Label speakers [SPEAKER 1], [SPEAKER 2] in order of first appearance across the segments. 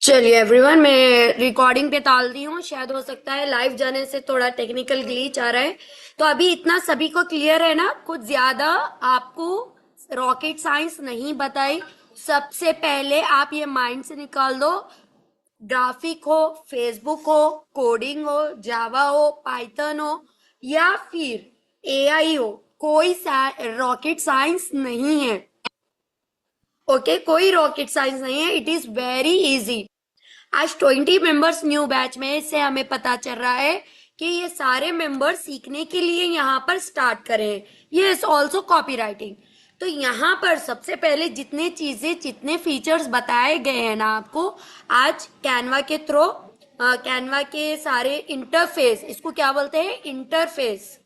[SPEAKER 1] चलिए एवरीवन, मैं रिकॉर्डिंग पे डाल दी हूँ। शायद हो सकता है लाइव जाने से थोड़ा टेक्निकल ग्लिच आ रहा है। तो अभी इतना सभी को क्लियर है ना? कुछ ज्यादा आपको रॉकेट साइंस नहीं बताई। सबसे पहले आप ये माइंड से निकाल दो, ग्राफिक हो, फेसबुक हो, कोडिंग हो, जावा हो, पाइथन हो या फिर एआई हो, कोई रॉकेट साइंस नहीं है। ओके, कोई रॉकेट साइंस नहीं है। It is very easy. आज 20 मेंबर्स न्यू बैच में, इससे हमें पता चल रहा है कि ये सारे मेंबर्स सीखने के लिए यहाँ पर स्टार्ट करें। ये इज ऑल्सो कॉपी राइटिंग। तो यहाँ पर सबसे पहले जितने चीजें, जितने फीचर्स बताए गए हैं ना आपको, आज कैनवा के थ्रू, कैनवा के सारे इंटरफेस, इसको क्या बोलते हैं? इंटरफेस।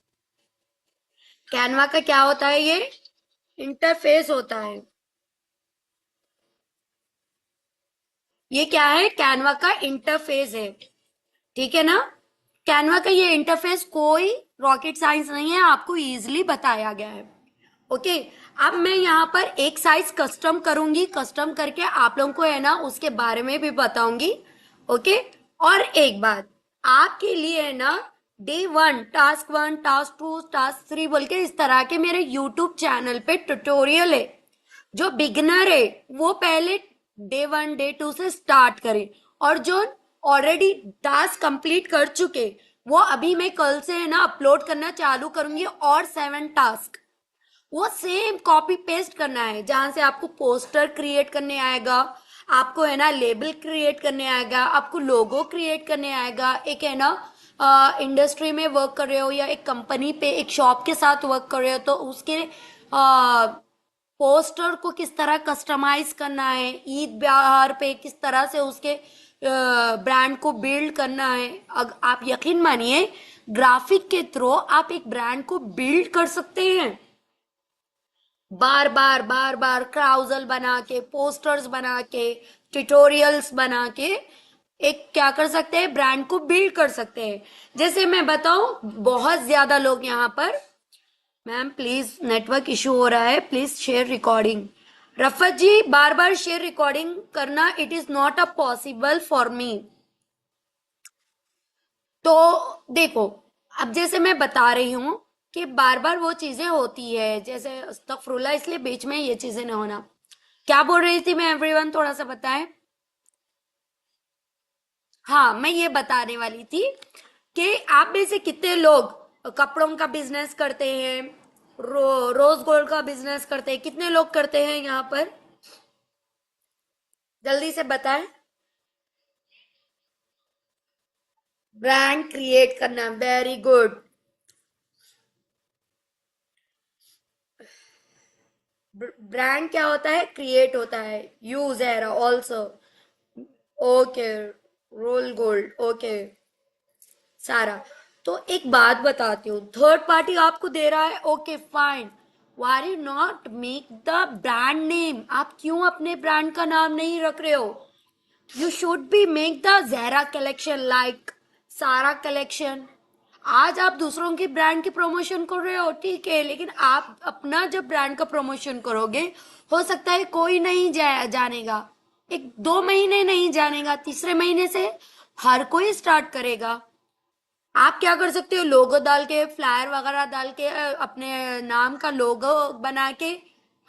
[SPEAKER 1] कैनवा का क्या होता है? ये इंटरफेस होता है। ये क्या है? कैनवा का इंटरफेस है। ठीक है ना? कैनवा का ये इंटरफेस कोई रॉकेट साइंस नहीं है, आपको इजीली बताया गया है। ओके। अब मैं यहाँ पर एक साइज कस्टम करूंगी, कस्टम करके आप लोगों को है ना उसके बारे में भी बताऊंगी। ओके। और एक बात आपके लिए है ना, डे 1, टास्क 1, टास्क 2, टास्क 3 बोल के इस तरह के मेरे यूट्यूब चैनल पे ट्यूटोरियल है। जो बिगनर है वो पहले डे 1, डे 2 से स्टार्ट करे, और जो ऑलरेडी टास्क कंप्लीट कर चुके, वो अभी मैं कल से है ना अपलोड करना चालू करूंगी। और 7 टास्क वो सेम कॉपी पेस्ट करना है, जहां से आपको पोस्टर क्रिएट करने आएगा, आपको है ना लेबल क्रिएट करने आएगा, आपको लोगो क्रिएट करने आएगा। एक है ना इंडस्ट्री में वर्क कर रहे हो या एक कंपनी पे, एक शॉप के साथ वर्क कर रहे हो, तो उसके पोस्टर को किस तरह कस्टमाइज करना है, ईद त्योहार पे किस तरह से उसके ब्रांड को बिल्ड करना है। आप यकीन मानिए, ग्राफिक के थ्रू आप एक ब्रांड को बिल्ड कर सकते हैं। बार बार बार बार क्राउजल बना के, पोस्टर्स बना के, ट्यूटोरियल्स बना के एक क्या कर सकते हैं? ब्रांड को बिल्ड कर सकते हैं। जैसे मैं बताऊं, बहुत ज्यादा लोग यहाँ पर, मैम प्लीज नेटवर्क इशू हो रहा है, please share recording. Rafat ji, बार बार शेयर रिकॉर्डिंग करना, it is not a possible for me. तो देखो, अब जैसे मैं बता रही हूँ कि बार बार वो चीजें होती है, जैसे अस्तगफुरुल्लाह, इसलिए बीच में ये चीजें ना होना। क्या बोल रही थी मैं एवरीवन? थोड़ा सा बताएं। हाँ, मैं ये बताने वाली थी कि आप में से कितने लोग कपड़ों का बिजनेस करते हैं, रोज गोल्ड का बिजनेस करते हैं? कितने लोग करते हैं यहाँ पर? जल्दी से बताएं। ब्रांड क्रिएट करना, वेरी गुड। ब्रांड क्या होता है? क्रिएट होता है। यूज है also. Okay. Roll gold. Okay. Sara. तो एक बात बताती हूँ, थर्ड पार्टी आपको दे रहा है, okay fine. Why you not make the brand name? आप क्यों अपने ब्रांड का नाम नहीं रख रहे हो? You should be make the Zahra collection, like सारा कलेक्शन। आज आप दूसरों की ब्रांड की प्रमोशन कर रहे हो, ठीक है, लेकिन आप अपना जब ब्रांड का प्रमोशन करोगे, हो सकता है कोई नहीं जानेगा, 1-2 महीने नहीं जानेगा, तीसरे महीने से हर कोई स्टार्ट करेगा। आप क्या कर सकते हो? लोगो डाल के, फ्लायर वगैरह डाल के, अपने नाम का लोगो बना के,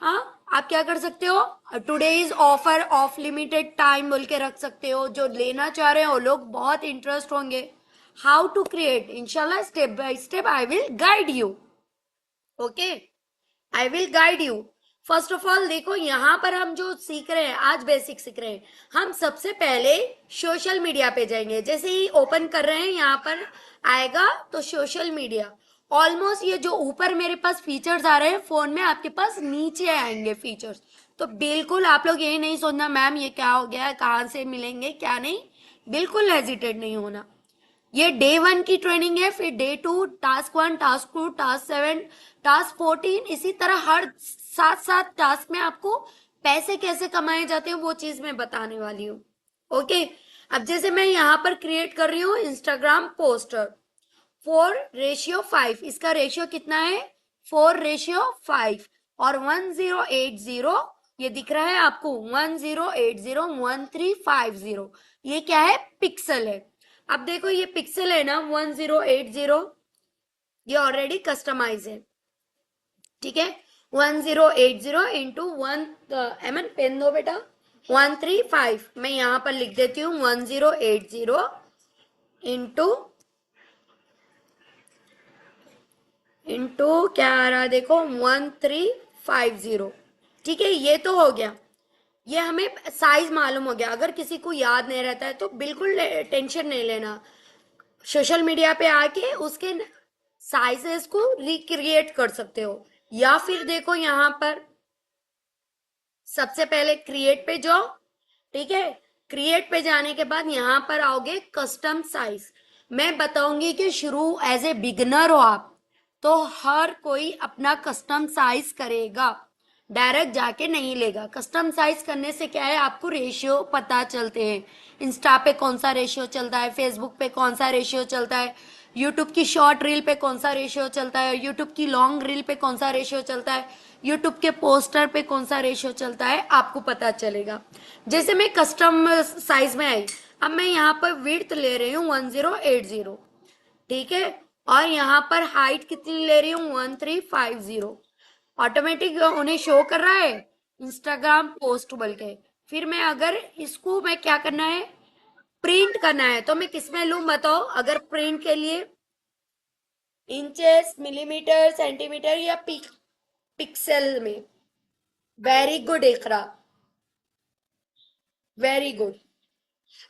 [SPEAKER 1] हाँ, आप क्या कर सकते हो? Today is offer of limited time बोल के रख सकते हो। जो लेना चाह रहे हो लोग बहुत इंटरेस्ट होंगे। हाउ टू क्रिएट, इंशाल्लाह step by step I will guide you. Okay, I will guide you. First of all देखो, यहाँ पर हम जो सीख रहे हैं, आज बेसिक सीख रहे हैं। हम सबसे पहले सोशल मीडिया पे जाएंगे। जैसे ही ओपन कर रहे हैं, यहाँ पर आएगा तो सोशल मीडिया, ऑलमोस्ट ये जो ऊपर मेरे पास फीचर्स आ रहे हैं फोन में, आपके पास नीचे आएंगे फीचर्स। तो बिल्कुल आप लोग यही नहीं सोचना मैम ये क्या हो गया, कहाँ से मिलेंगे, क्या नहीं। बिल्कुल हेजिटेट नहीं होना। ये डे 1 की ट्रेनिंग है, फिर day 2, task 1, task 2, task 7, task 14, इसी तरह हर 7-7 टास्क में आपको पैसे कैसे कमाए जाते हैं वो चीज मैं बताने वाली हूँ। ओके। अब जैसे मैं यहाँ पर क्रिएट कर रही हूँ इंस्टाग्राम पोस्टर, 4:5, इसका रेशियो कितना है? 4:5। और 1080 ये दिख रहा है आपको 10801350। ये क्या है? पिक्सल है। अब देखो ये पिक्सल है ना 1080, ये ऑलरेडी कस्टमाइज है। ठीक है, 1080 इंटू वन, एमन पेन दो बेटा, 135। मैं यहां पर लिख देती हूँ 1080 इंटू, इंटू क्या आ रहा है देखो 1350। ठीक है, ये तो हो गया। ये हमें साइज मालूम हो गया। अगर किसी को याद नहीं रहता है तो बिल्कुल टेंशन नहीं लेना, सोशल मीडिया पे आके उसके साइजेस को रिक्रिएट कर सकते हो। या फिर देखो यहाँ पर सबसे पहले क्रिएट पे जाओ। ठीक है, क्रिएट पे जाने के बाद यहाँ पर आओगे कस्टम साइज। मैं बताऊंगी कि शुरू एज ए बिगनर हो आप, तो हर कोई अपना कस्टम साइज करेगा, डायरेक्ट जाके नहीं लेगा। कस्टम साइज करने से क्या है, आपको रेशियो पता चलते हैं। इंस्टा पे कौन सा रेशियो चलता है, फेसबुक पे कौन सा रेशियो चलता है, यूट्यूब की शॉर्ट रील पे कौन सा रेशियो चलता है, यूट्यूब की लॉन्ग रील पे कौन सा रेशियो चलता है, यूट्यूब के पोस्टर पे कौन सा रेशियो चलता है, आपको पता चलेगा। जैसे मैं कस्टम साइज में आई, अब मैं यहाँ पर विड्थ ले रही हूँ 1080। ठीक है, और यहाँ पर हाइट कितनी ले रही हूँ 1350। ऑटोमेटिक उन्हें शो कर रहा है इंस्टाग्राम पोस्ट बोल के। फिर मैं अगर इसको मैं क्या करना है, प्रिंट करना है, तो मैं किस में लूं बताओ? अगर प्रिंट के लिए इंचेस, मिलीमीटर, सेंटीमीटर या पिक्सल में? वेरी गुड इकरा, वेरी गुड।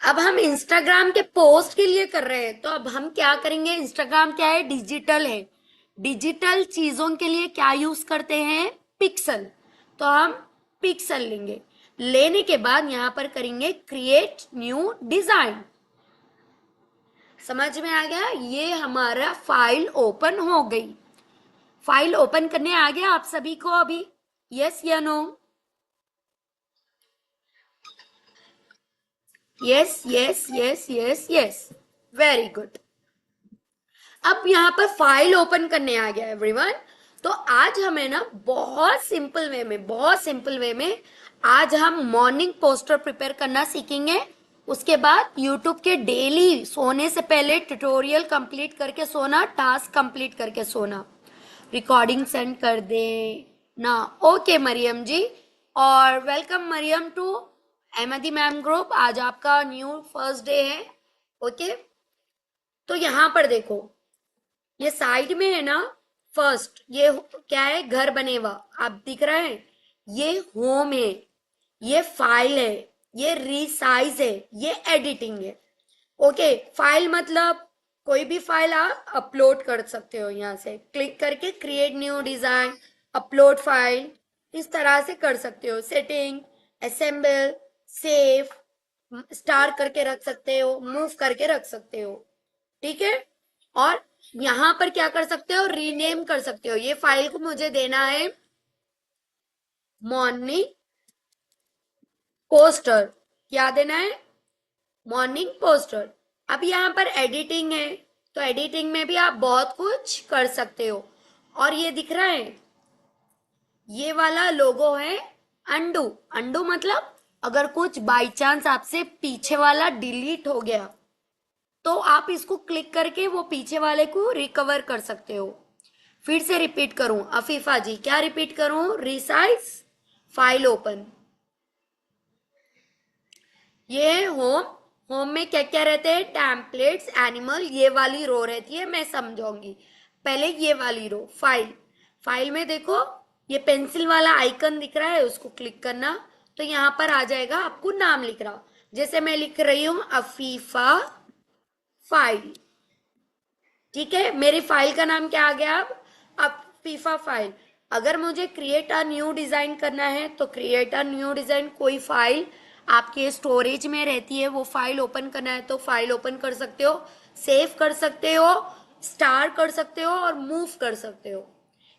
[SPEAKER 1] अब हम इंस्टाग्राम के पोस्ट के लिए कर रहे हैं, तो अब हम क्या करेंगे? इंस्टाग्राम क्या है? डिजिटल है। डिजिटल चीजों के लिए क्या यूज करते हैं? पिक्सल। तो हम पिक्सल लेंगे। लेने के बाद यहां पर करेंगे क्रिएट न्यू डिजाइन। समझ में आ गया? ये हमारा फाइल ओपन हो गई। फाइल ओपन करने आ गया आप सभी को अभी? यस या no? Yes yes yes yes yes, very good. अब यहाँ पर फाइल ओपन करने आ गया एवरीवन। तो आज हमें ना बहुत सिंपल वे में, बहुत सिंपल वे में आज हम मॉर्निंग पोस्टर प्रिपेयर करना सीखेंगे। उसके बाद यूट्यूब के डेली सोने से पहले ट्यूटोरियल कंप्लीट करके सोना, टास्क कंप्लीट करके सोना। रिकॉर्डिंग सेंड कर दे ना। ओके मरियम जी, और welcome Maryam to Ahmadi ma'am group. आज आपका न्यू फर्स्ट डे है। ओके, तो यहां पर देखो, ये साइड में है ना, फर्स्ट ये क्या है? घर बने हुआ आप दिख रहा है, ये होम है, ये फाइल है, ये रीसाइज है, ये एडिटिंग है। ओके, फाइल मतलब कोई भी फाइल आप अपलोड कर सकते हो। यहाँ से क्लिक करके create new design, upload file, इस तरह से कर सकते हो। सेटिंग, असेंबल, सेव, स्टार करके रख सकते हो, मूव करके रख सकते हो। ठीक है, और यहां पर क्या कर सकते हो? रीनेम कर सकते हो। ये फाइल को मुझे देना है मॉर्निंग पोस्टर। क्या देना है? Morning poster. अब यहाँ पर एडिटिंग है, तो एडिटिंग में भी आप बहुत कुछ कर सकते हो। और ये दिख रहा है, ये वाला लोगो है अंडू। अंडू मतलब अगर कुछ बाई चांस आपसे पीछे वाला डिलीट हो गया, तो आप इसको क्लिक करके वो पीछे वाले को रिकवर कर सकते हो। फिर से रिपीट करूं अफीफा जी, क्या रिपीट करूं? Resize, file open. ये है होम। होम में क्या क्या रहते हैं? टेम्पलेट्स, एनिमल, ये वाली रो रहती है, मैं समझाऊंगी। पहले ये वाली रो फाइल। फाइल में देखो ये पेंसिल वाला आइकन दिख रहा है, उसको क्लिक करना, तो यहां पर आ जाएगा आपको नाम लिख रहा। जैसे मैं लिख रही हूं अफीफा फाइल। ठीक है, मेरी फाइल का नाम क्या आ गया अब फीफा फाइल। अगर मुझे क्रिएट अ न्यू डिजाइन करना है, तो क्रिएट अ न्यू डिजाइन, कोई फाइल आपके स्टोरेज में रहती है, वो फाइल ओपन करना है तो फाइल ओपन कर सकते हो, सेव कर सकते हो, स्टार कर सकते हो, और मूव कर सकते हो।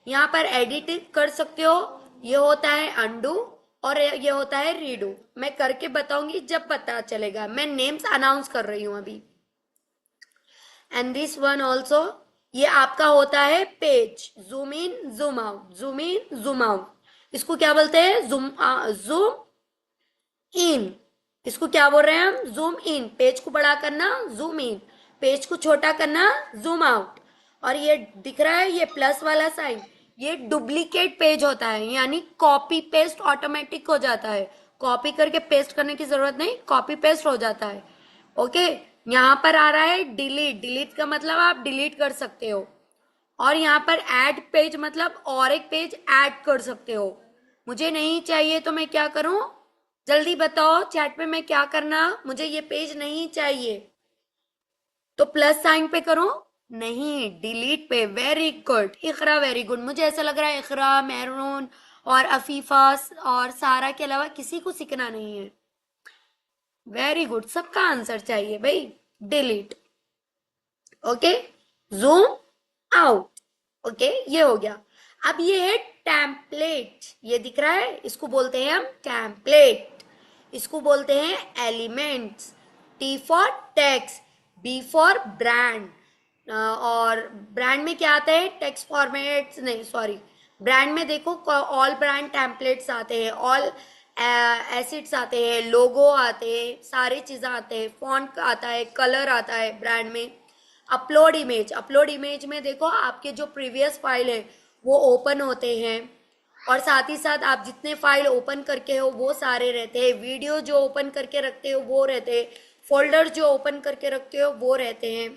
[SPEAKER 1] यहाँ पर एडिट कर सकते हो। ये होता है अंडू, और ये होता है रीडू। मैं करके बताऊंगी जब पता चलेगा। मैं नेम्स अनाउंस कर रही हूँ अभी। एंड दिस वन ऑल्सो, ये आपका होता है page. Zoom in, zoom out, zoom in, zoom out. इसको क्या बोलते हैं? Zoom in. इसको क्या बोल रहे हैं हम? Zoom in. पेज को बड़ा करना जूम इन, पेज को छोटा करना जूम आउट। और ये दिख रहा है, ये प्लस वाला साइन, ये डुप्लीकेट पेज होता है, यानी कॉपी पेस्ट ऑटोमेटिक हो जाता है। कॉपी करके पेस्ट करने की जरूरत नहीं, कॉपी पेस्ट हो जाता है। ओके। यहाँ पर आ रहा है डिलीट। डिलीट का मतलब आप डिलीट कर सकते हो। और यहाँ पर ऐड पेज मतलब और एक पेज ऐड कर सकते हो। मुझे नहीं चाहिए तो मैं क्या करूं? जल्दी बताओ चैट में, मैं क्या करना? मुझे ये पेज नहीं चाहिए तो प्लस साइन पे करो। नहीं, डिलीट पे। वेरी गुड इकरा, वेरी गुड। मुझे ऐसा लग रहा है इकरा, मेहरून और अफीफा और सारा के अलावा किसी को सीखना नहीं है। वेरी गुड, सबका आंसर चाहिए भाई। Delete. Okay. Zoom out. Okay, ये हो गया। अब ये है टेम्पलेट। ये दिख रहा है, इसको बोलते हैं हम टेम्पलेट। इसको बोलते हैं elements. T for text, B for brand. और ब्रांड में क्या आता है? टेक्स्ट फॉर्मेट्स नहीं, सॉरी। ब्रांड में देखो ऑल ब्रांड टेम्पलेट्स आते हैं, ऑल एसिड्स आते हैं, लोगो आते हैं, सारी चीजें आते हैं, फॉन्ट आता है, कलर आता है ब्रांड में। अपलोड इमेज, अपलोड इमेज में देखो आपके जो प्रीवियस फाइल है वो ओपन होते हैं। और साथ ही साथ आप जितने फाइल ओपन करके हो वो सारे रहते हैं। वीडियो जो ओपन करके रखते हो वो रहते हैं। फोल्डर जो ओपन करके रखते हो वो रहते हैं।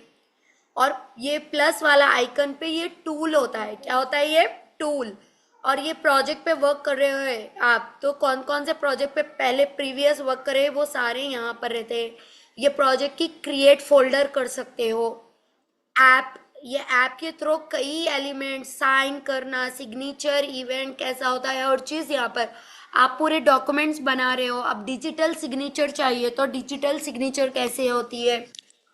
[SPEAKER 1] और ये प्लस वाला आइकन पे ये टूल होता है। क्या होता है? ये टूल। और ये प्रोजेक्ट पे वर्क कर रहे हो आप, तो कौन कौन से प्रोजेक्ट पे पहले प्रीवियस वर्क करे वो सारे यहाँ पर रहते हैं। ये प्रोजेक्ट की क्रिएट फोल्डर कर सकते हो। ऐप, ये ऐप के थ्रू कई एलिमेंट साइन करना, सिग्नेचर इवेंट कैसा होता है और चीज यहाँ पर। आप पूरे डॉक्यूमेंट्स बना रहे हो, अब डिजिटल सिग्नेचर चाहिए तो डिजिटल सिग्नेचर कैसे होती है।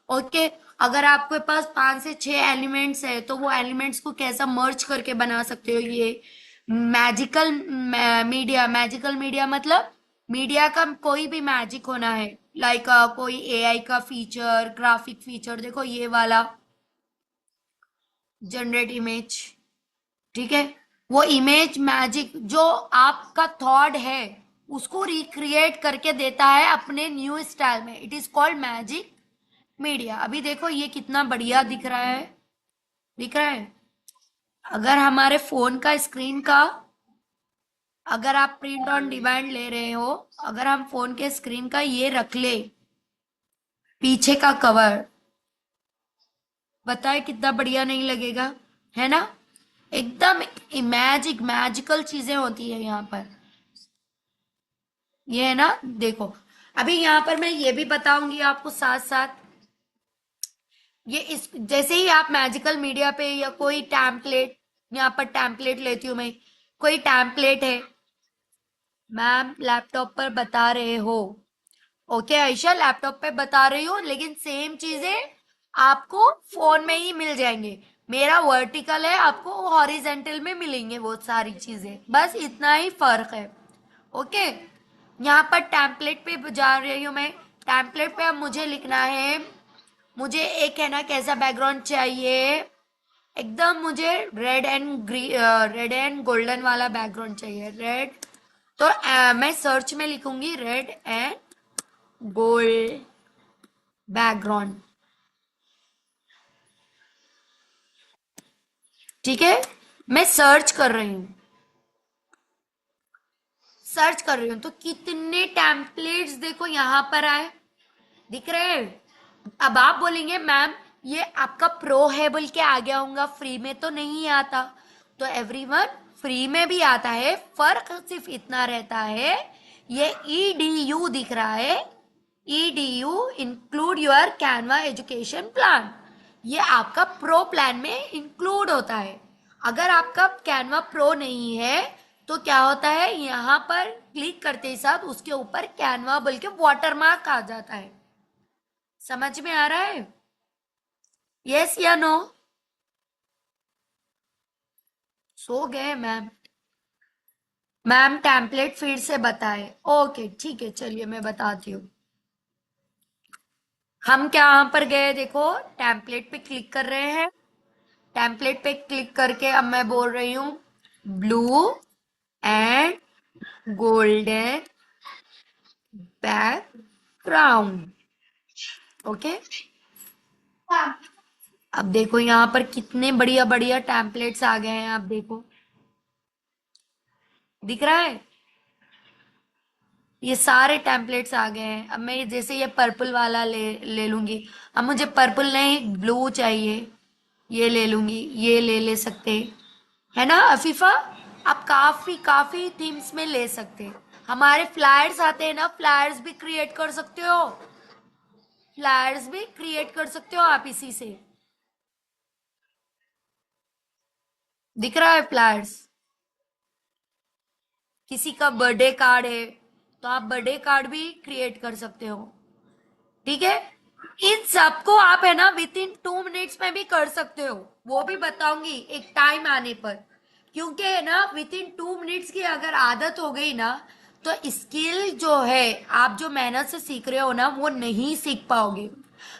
[SPEAKER 1] ओके। अगर आपके पास 5 से 6 एलिमेंट्स है तो वो एलिमेंट्स को कैसा मर्ज करके बना सकते हो। ये मैजिकल मीडिया। मैजिकल मीडिया मतलब मीडिया का कोई भी मैजिक होना है। लाइक कोई एआई का फीचर, ग्राफिक फीचर, देखो ये वाला जनरेट इमेज। ठीक है। वो इमेज मैजिक जो आपका थॉट है उसको रिक्रिएट करके देता है अपने न्यू स्टाइल में। It is called magic media. अभी देखो ये कितना बढ़िया दिख रहा है। दिख रहा है? अगर हमारे फोन का स्क्रीन का, अगर आप प्रिंट ऑन डिमांड ले रहे हो, अगर हम फोन के स्क्रीन का ये रख ले पीछे का कवर, बताए कितना बढ़िया नहीं लगेगा? है ना? एकदम मैजिकल चीजें होती है यहाँ पर। ये है ना? देखो अभी यहाँ पर मैं ये भी बताऊंगी आपको साथ साथ। ये इस जैसे ही आप मैजिकल मीडिया पे या कोई टैम्पलेट, यहाँ पर टैम्पलेट लेती हूँ मैं, कोई टैम्पलेट है, मैम लैपटॉप पर बता रहे हो। ओके आयशा, लैपटॉप पे बता रही हूँ, लेकिन सेम चीजें आपको फोन में ही मिल जाएंगे। मेरा वर्टिकल है, आपको हॉरिजेंटल में मिलेंगे वो सारी चीजें, बस इतना ही फर्क है। ओके। यहाँ पर टेम्पलेट पे जा रही हूँ मैं। टेम्पलेट पे अब मुझे लिखना है, मुझे एक है ना कैसा बैकग्राउंड चाहिए, एकदम मुझे रेड एंड गोल्डन वाला बैकग्राउंड चाहिए। रेड, तो मैं सर्च में लिखूंगी रेड एंड गोल्ड बैकग्राउंड। ठीक है। मैं सर्च कर रही हूँ, सर्च कर रही हूँ तो कितने टेम्पलेट्स देखो यहाँ पर आए। दिख रहे हैं? अब आप बोलेंगे मैम ये आपका प्रो है बोल के आ गया होगा, फ्री में तो नहीं आता। तो एवरीवन, फ्री में भी आता है, फर्क सिर्फ इतना रहता है, ये ईडीयू दिख रहा है। EDU include your Canva education plan, ये आपका प्रो प्लान में इंक्लूड होता है। अगर आपका कैनवा प्रो नहीं है तो क्या होता है, यहाँ पर क्लिक करते ही साथ उसके ऊपर कैनवा बोल के वाटरमार्क आ जाता है। समझ में आ रहा है? यस या नो? सो गए मैम? मैम टेम्पलेट फिर से बताए। ओके ठीक है, चलिए मैं बताती हूँ। हम क्या यहाँ पर गए, देखो टेम्पलेट पे क्लिक कर रहे हैं। टेम्पलेट पे क्लिक करके अब मैं बोल रही हूँ blue and golden background. Okay, अब देखो यहाँ पर कितने बढ़िया बढ़िया टेम्पलेट्स आ गए हैं, आप देखो, दिख रहा है? ये सारे टेम्पलेट्स आ गए हैं। अब मैं जैसे ये पर्पल वाला ले ले लूंगी। अब मुझे पर्पल नहीं, ब्लू चाहिए, ये ले लूंगी, ये ले सकते, है ना अफीफा? आप काफी काफी थीम्स में ले सकते हैं। हमारे फ्लायर्स आते हैं ना, फ्लायर्स भी क्रिएट कर सकते हो, फ्लायर्स भी क्रिएट कर सकते हो आप इसी से। दिख रहा है फ्लायर्स? किसी का बर्थडे कार्ड है तो आप बर्थडे कार्ड भी क्रिएट कर सकते हो। ठीक है, इन सबको आप है ना विद इन 2 मिनट्स में भी कर सकते हो, वो भी बताऊंगी एक टाइम आने पर। क्योंकि है ना विद इन 2 मिनट्स की अगर आदत हो गई ना, तो स्किल जो है आप जो मेहनत से सीख रहे हो ना वो नहीं सीख पाओगे।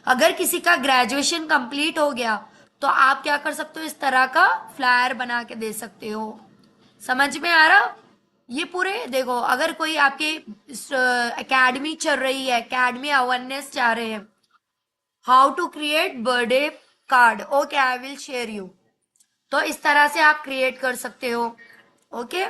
[SPEAKER 1] अगर किसी का ग्रेजुएशन कंप्लीट हो गया तो आप क्या कर सकते हो, इस तरह का फ्लायर बना के दे सकते हो। समझ में आ रहा? ये पूरे देखो, अगर कोई आपके एकेडमी चल रही है, एकेडमी अवेयरनेस चाह रहे हैं, how to create birthday card, okay I will share you. तो इस तरह से आप क्रिएट कर सकते हो। ओके,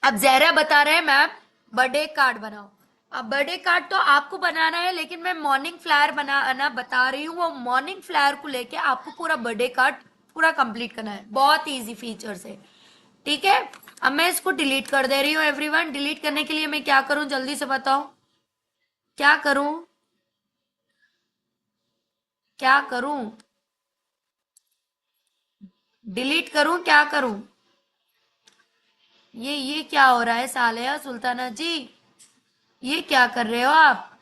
[SPEAKER 1] अब जहरा बता रहे हैं मैम बर्थडे कार्ड बनाओ। अब बर्थडे कार्ड तो आपको बनाना है, लेकिन मैं मॉर्निंग फ्लायर बनाना बता रही हूँ। वो मॉर्निंग फ्लायर को लेके आपको पूरा बर्थडे कार्ड पूरा कंप्लीट करना है, बहुत इजी फीचर से। ठीक है, अब मैं इसको डिलीट कर दे रही हूँ एवरीवन। डिलीट करने के लिए मैं क्या करूं, जल्दी से बताओ, क्या करूं, क्या करूं? डिलीट करूं, क्या करूं? ये क्या हो रहा है सालेहा सुल्ताना जी? ये क्या कर रहे हो आप?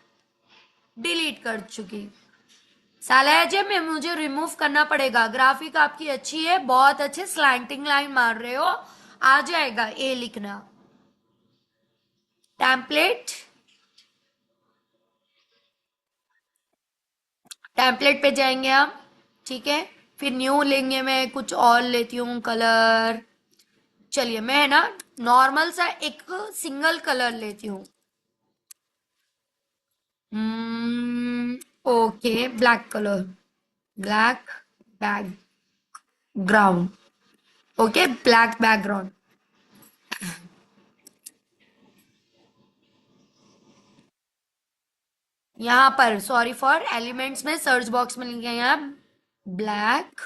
[SPEAKER 1] डिलीट कर चुकी। सालेहा जी मैं मुझे रिमूव करना पड़ेगा। ग्राफिक आपकी अच्छी है, बहुत अच्छे स्लैंटिंग लाइन मार रहे हो, आ जाएगा ए लिखना। टेम्पलेट, टेम्पलेट पे जाएंगे हम। ठीक है, फिर न्यू लेंगे, मैं कुछ और लेती हूँ कलर। चलिए मैं है ना नॉर्मल सा एक सिंगल कलर लेती हूँ। Okay, black colour, black background. Okay, black background. यहाँ पर सॉरी फॉर एलिमेंट्स में सर्च बॉक्स में लिखे हैं यहाँ ब्लैक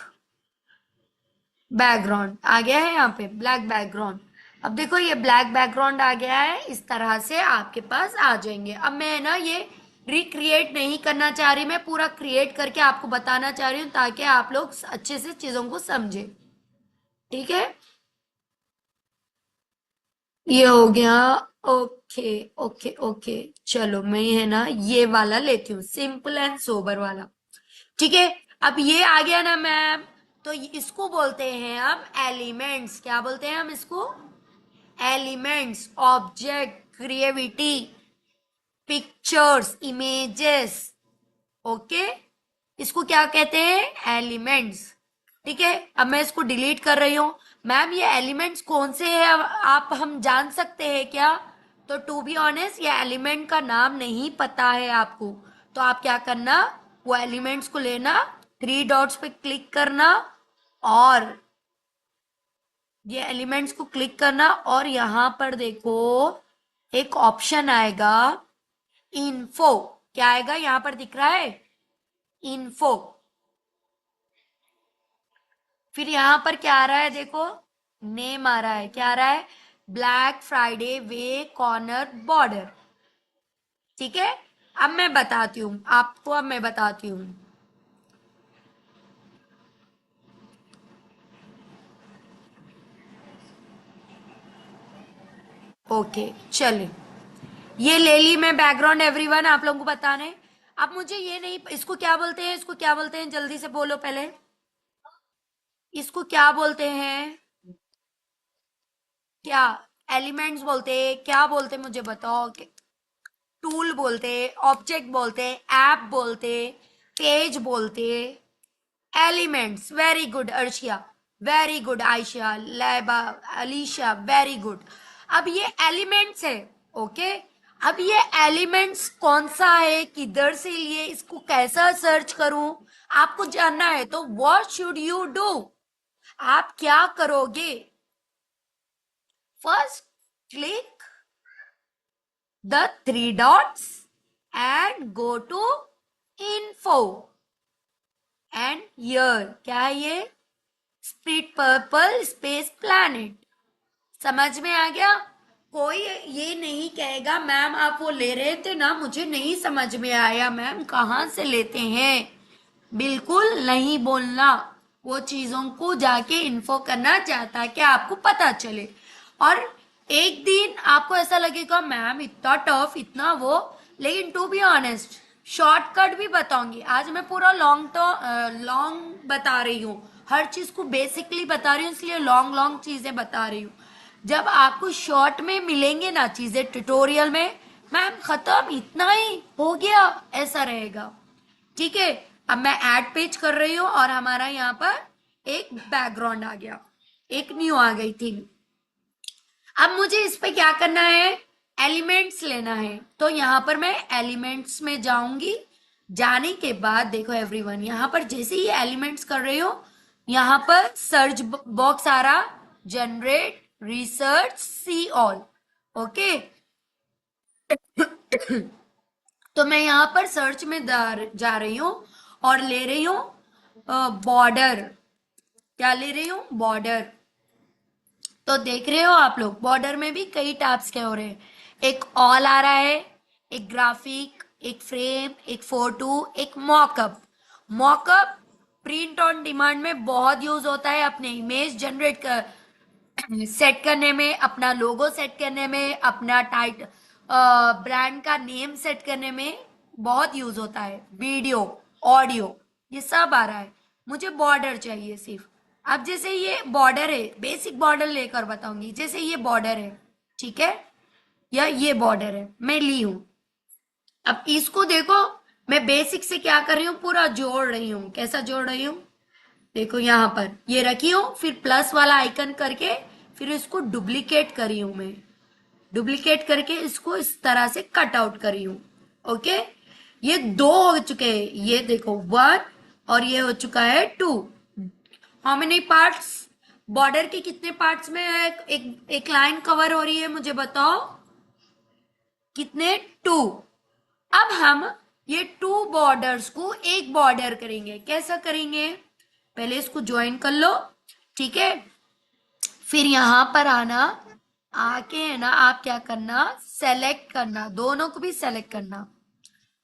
[SPEAKER 1] बैकग्राउंड आ गया है, यहाँ पे ब्लैक बैकग्राउंड। अब देखो ये ब्लैक बैकग्राउंड आ गया है, इस तरह से आपके पास आ जाएंगे। अब मैं ना ये रिक्रिएट नहीं करना चाह रही, मैं पूरा क्रिएट करके आपको बताना चाह रही हूँ ताकि आप लोग अच्छे से चीजों को समझे। ठीक है, ये हो गया। ओके ओके ओके, चलो मैं है ना ये वाला लेती हूँ, सिंपल एंड सोबर वाला। ठीक है, अब ये आ गया ना मैम, तो इसको बोलते हैं हम एलिमेंट्स। क्या बोलते हैं हम इसको? Elements, object, creativity, pictures, images. Okay, इसको क्या कहते हैं? एलिमेंट्स। ठीक है, अब मैं इसको डिलीट कर रही हूँ। मैम ये एलिमेंट्स कौन से हैं, आप हम जान सकते हैं क्या? तो टू बी ऑनेस्ट ये एलिमेंट का नाम नहीं पता है आपको, तो आप क्या करना, वो एलिमेंट्स को लेना, 3 डॉट्स पे क्लिक करना, और ये एलिमेंट्स को क्लिक करना, और यहां पर देखो एक ऑप्शन आएगा इन्फो। क्या आएगा यहां पर, दिख रहा है? इन्फो। फिर यहां पर क्या आ रहा है देखो, नेम आ रहा है। क्या आ रहा है? ब्लैक फ्राइडे वे कॉर्नर बॉर्डर। ठीक है, अब मैं बताती हूँ आपको, अब मैं बताती हूँ। ओके चलिए, ये ले ली मैं बैकग्राउंड एवरीवन, आप लोगों को बताने। अब मुझे ये नहीं, इसको क्या बोलते हैं, इसको क्या बोलते हैं, जल्दी से बोलो पहले, इसको क्या बोलते हैं? क्या एलिमेंट्स बोलते हैं, क्या बोलते हैं मुझे बताओ? टूल बोलते, ऑब्जेक्ट बोलते, ऐप बोलते, पेज बोलते, elements. Very good Arshiya, very good Ayesha, Laiba, Alisha, very good. अब ये एलिमेंट्स है, ओके। अब ये एलिमेंट्स कौन सा है, किधर से लिए, इसको कैसा सर्च करूं, आपको जानना है। तो व्हाट शुड यू डू, आप क्या करोगे? First, click the three dots and go to info and here क्या है ये, स्प्लिट पर्पल स्पेस प्लैनेट। समझ में आ गया? कोई ये नहीं कहेगा मैम आप वो ले रहे थे ना, मुझे नहीं समझ में आया मैम, कहाँ से लेते हैं। बिल्कुल नहीं बोलना। वो चीजों को जाके इन्फो करना चाहता है कि आपको पता चले। और एक दिन आपको ऐसा लगेगा मैम इतना टफ, इतना वो, लेकिन टू बी ऑनेस्ट शॉर्टकट भी बताऊंगी। आज मैं पूरा लॉन्ग तो लॉन्ग बता रही हूँ, हर चीज को बेसिकली बता रही हूँ, इसलिए लॉन्ग लॉन्ग चीजें बता रही हूँ। जब आपको शॉर्ट में मिलेंगे ना चीजें ट्यूटोरियल में, मैम खत्म, इतना ही हो गया, ऐसा रहेगा। ठीक है। अब मैं ऐड पेज कर रही हूँ और हमारा यहाँ पर एक बैकग्राउंड आ गया, एक न्यू आ गई थी। अब मुझे इस पे क्या करना है, एलिमेंट्स लेना है। तो यहाँ पर मैं एलिमेंट्स में जाऊंगी। जाने के बाद देखो एवरीवन, यहाँ पर जैसे ही एलिमेंट्स कर रही हो, यहाँ पर सर्च बॉक्स आ रहा, generate research see all, okay. तो मैं यहाँ पर सर्च में जा रही हूँ और ले रही हूँ बॉर्डर। क्या ले रही हूँ, बॉर्डर। तो देख रहे हो आप लोग, बॉर्डर में भी कई टैब्स क्या हो रहे हैं, एक ऑल आ रहा है, एक ग्राफिक, एक फ्रेम, एक फोटो, एक mock-up. Mock-up print on demand में बहुत यूज होता है, अपने इमेज जनरेट कर सेट करने में, अपना लोगो सेट करने में, अपना टाइट ब्रांड का नेम सेट करने में बहुत यूज होता है। वीडियो, ऑडियो, ये सब आ रहा है। मुझे बॉर्डर चाहिए सिर्फ। अब जैसे ये बॉर्डर है, बेसिक बॉर्डर लेकर बताऊंगी। जैसे ये बॉर्डर है, ठीक है, या ये बॉर्डर है, मैं ली हूं। अब इसको देखो, मैं बेसिक से क्या कर रही हूँ, पूरा जोड़ रही हूँ। कैसा जोड़ रही हूँ, देखो यहाँ पर ये रखी हूँ, फिर प्लस वाला आइकन करके फिर इसको डुप्लीकेट करी हूं मैं। डुप्लीकेट करके इसको इस तरह से कट आउट करी हूं, ओके। ये दो हो चुके हैं, ये देखो वन, और ये हो चुका है two. How many parts, border के कितने पार्ट्स में एक लाइन कवर हो रही है, मुझे बताओ कितने, टू। अब हम ये टू बॉर्डर्स को एक बॉर्डर करेंगे। कैसा करेंगे, पहले इसको ज्वाइन कर लो, ठीक है। फिर यहां पर आना, आके है ना आप क्या करना, सेलेक्ट करना, दोनों को भी सेलेक्ट करना।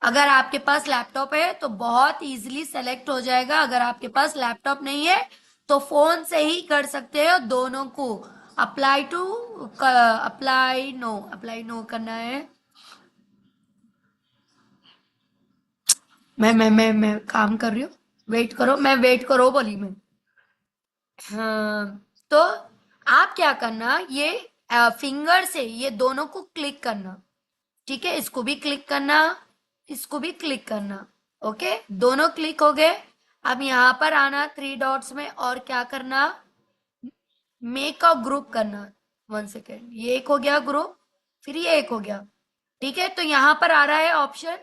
[SPEAKER 1] अगर आपके पास लैपटॉप है तो बहुत इजीली सेलेक्ट हो जाएगा, अगर आपके पास लैपटॉप नहीं है तो फोन से ही कर सकते हो दोनों को। अप्लाई टू, अप्लाई नो करना है। मैं काम कर रही हूँ, वेट करो, मैं वेट करो बोली मैं। हाँ, तो आप क्या करना, ये फिंगर से ये दोनों को क्लिक करना, ठीक है। इसको भी क्लिक करना, इसको भी क्लिक करना, ओके। दोनों क्लिक हो गए। अब यहां पर आना थ्री डॉट्स में और क्या करना, मेक अ ग्रुप करना। वन सेकेंड, ये एक हो गया ग्रुप, फिर ये एक हो गया, ठीक है। तो यहां पर आ रहा है ऑप्शन,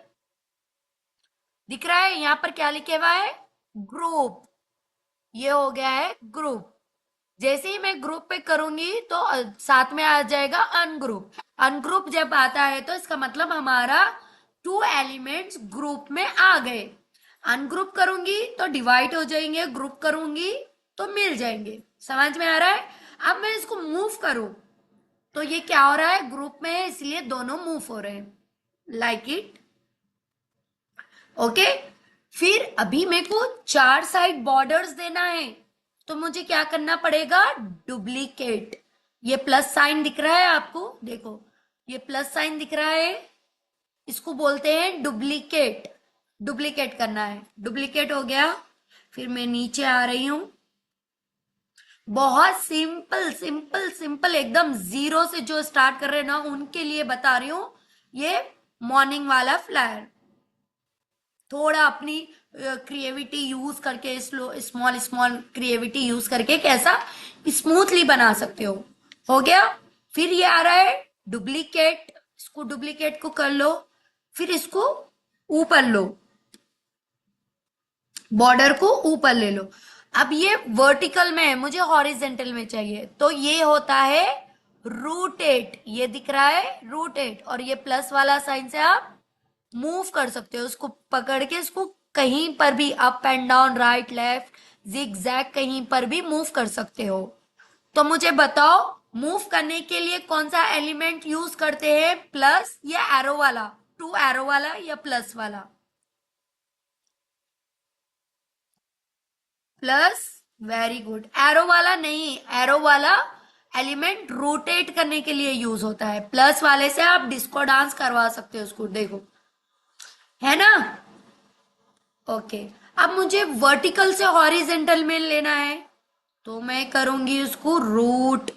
[SPEAKER 1] दिख रहा है यहां पर क्या लिखे हुआ है, ग्रुप। ये हो गया है ग्रुप। जैसे ही मैं ग्रुप पे करूंगी तो साथ में आ जाएगा अनग्रुप। अनग्रुप जब आता है तो इसका मतलब हमारा टू एलिमेंट्स ग्रुप में आ गए। अनग्रुप करूंगी तो डिवाइड हो जाएंगे, ग्रुप करूंगी तो मिल जाएंगे। समझ में आ रहा है? अब मैं इसको मूव करूं तो ये क्या हो रहा है, ग्रुप में है इसलिए दोनों मूव हो रहे हैं, लाइक इट, ओके। फिर अभी मेरे को चार साइड बॉर्डर्स देना है, तो मुझे क्या करना पड़ेगा, डुप्लीकेट। ये प्लस साइन दिख रहा है आपको, देखो ये प्लस साइन दिख रहा है, इसको बोलते हैं डुप्लीकेट। डुप्लीकेट करना है, डुप्लीकेट हो गया। फिर मैं नीचे आ रही हूं, बहुत सिंपल सिंपल सिंपल, एकदम जीरो से जो स्टार्ट कर रहे हैं ना उनके लिए बता रही हूं। ये मॉर्निंग वाला फ्लायर, थोड़ा अपनी क्रिएविटी यूज करके, स्मॉल स्मॉल क्रिएविटी यूज करके कैसा स्मूथली बना सकते हो गया। फिर ये आ रहा है डुप्लीकेट, इसको डुप्लीकेट को कर लो, फिर इसको ऊपर लो, बॉर्डर को ऊपर ले लो। अब ये वर्टिकल में है, मुझे हॉरिजेंटल में चाहिए, तो ये होता है रूटेट, ये दिख रहा है रूटेट, और ये प्लस वाला साइन से आप मूव कर सकते हो, उसको पकड़ के इसको कहीं पर भी up and down, right left, zigzag कहीं पर भी मूव कर सकते हो। तो मुझे बताओ, मूव करने के लिए कौन सा एलिमेंट यूज करते हैं, प्लस या एरो वाला, टू एरो वाला या प्लस वाला? Plus, very good. एरो वाला नहीं, एरो वाला एलिमेंट रोटेट करने के लिए यूज होता है, प्लस वाले से आप डिस्को डांस करवा सकते हो उसको, देखो, है ना? ओके। अब मुझे वर्टिकल से हॉरिजेंटल में लेना है, तो मैं करूंगी उसको रूट,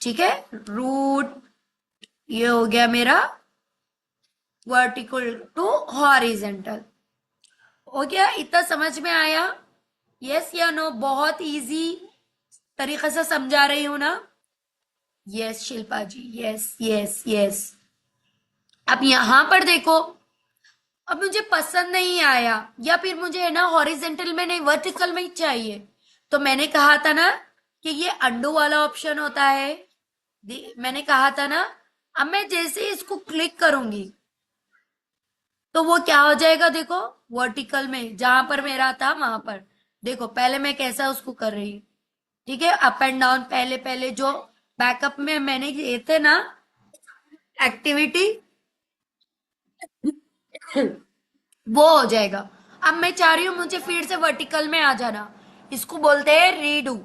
[SPEAKER 1] ठीक है, रूट, ये हो गया मेरा वर्टिकल टू हॉरिजेंटल। हो गया? इतना समझ में आया? यस या नो? बहुत इजी तरीके से समझा रही हूं ना? यस शिल्पा जी, यस यस यस। अब यहां पर देखो, अब मुझे पसंद नहीं आया, या फिर मुझे है ना हॉरिजेंटल में नहीं वर्टिकल में ही चाहिए, तो मैंने कहा था ना कि ये अंडू वाला ऑप्शन होता है, मैंने कहा था ना। अब मैं जैसे ही इसको क्लिक करूंगी तो वो क्या हो जाएगा, देखो, वर्टिकल में जहां पर मेरा था वहां पर। देखो पहले मैं कैसा उसको कर रही हूँ, ठीक है, अप एंड डाउन, पहले पहले जो बैकअप में मैंने किए थे ना एक्टिविटी, वो हो जाएगा। अब मैं चाह रही हूँ मुझे फिर से वर्टिकल में आ जाना, इसको बोलते हैं रीडू,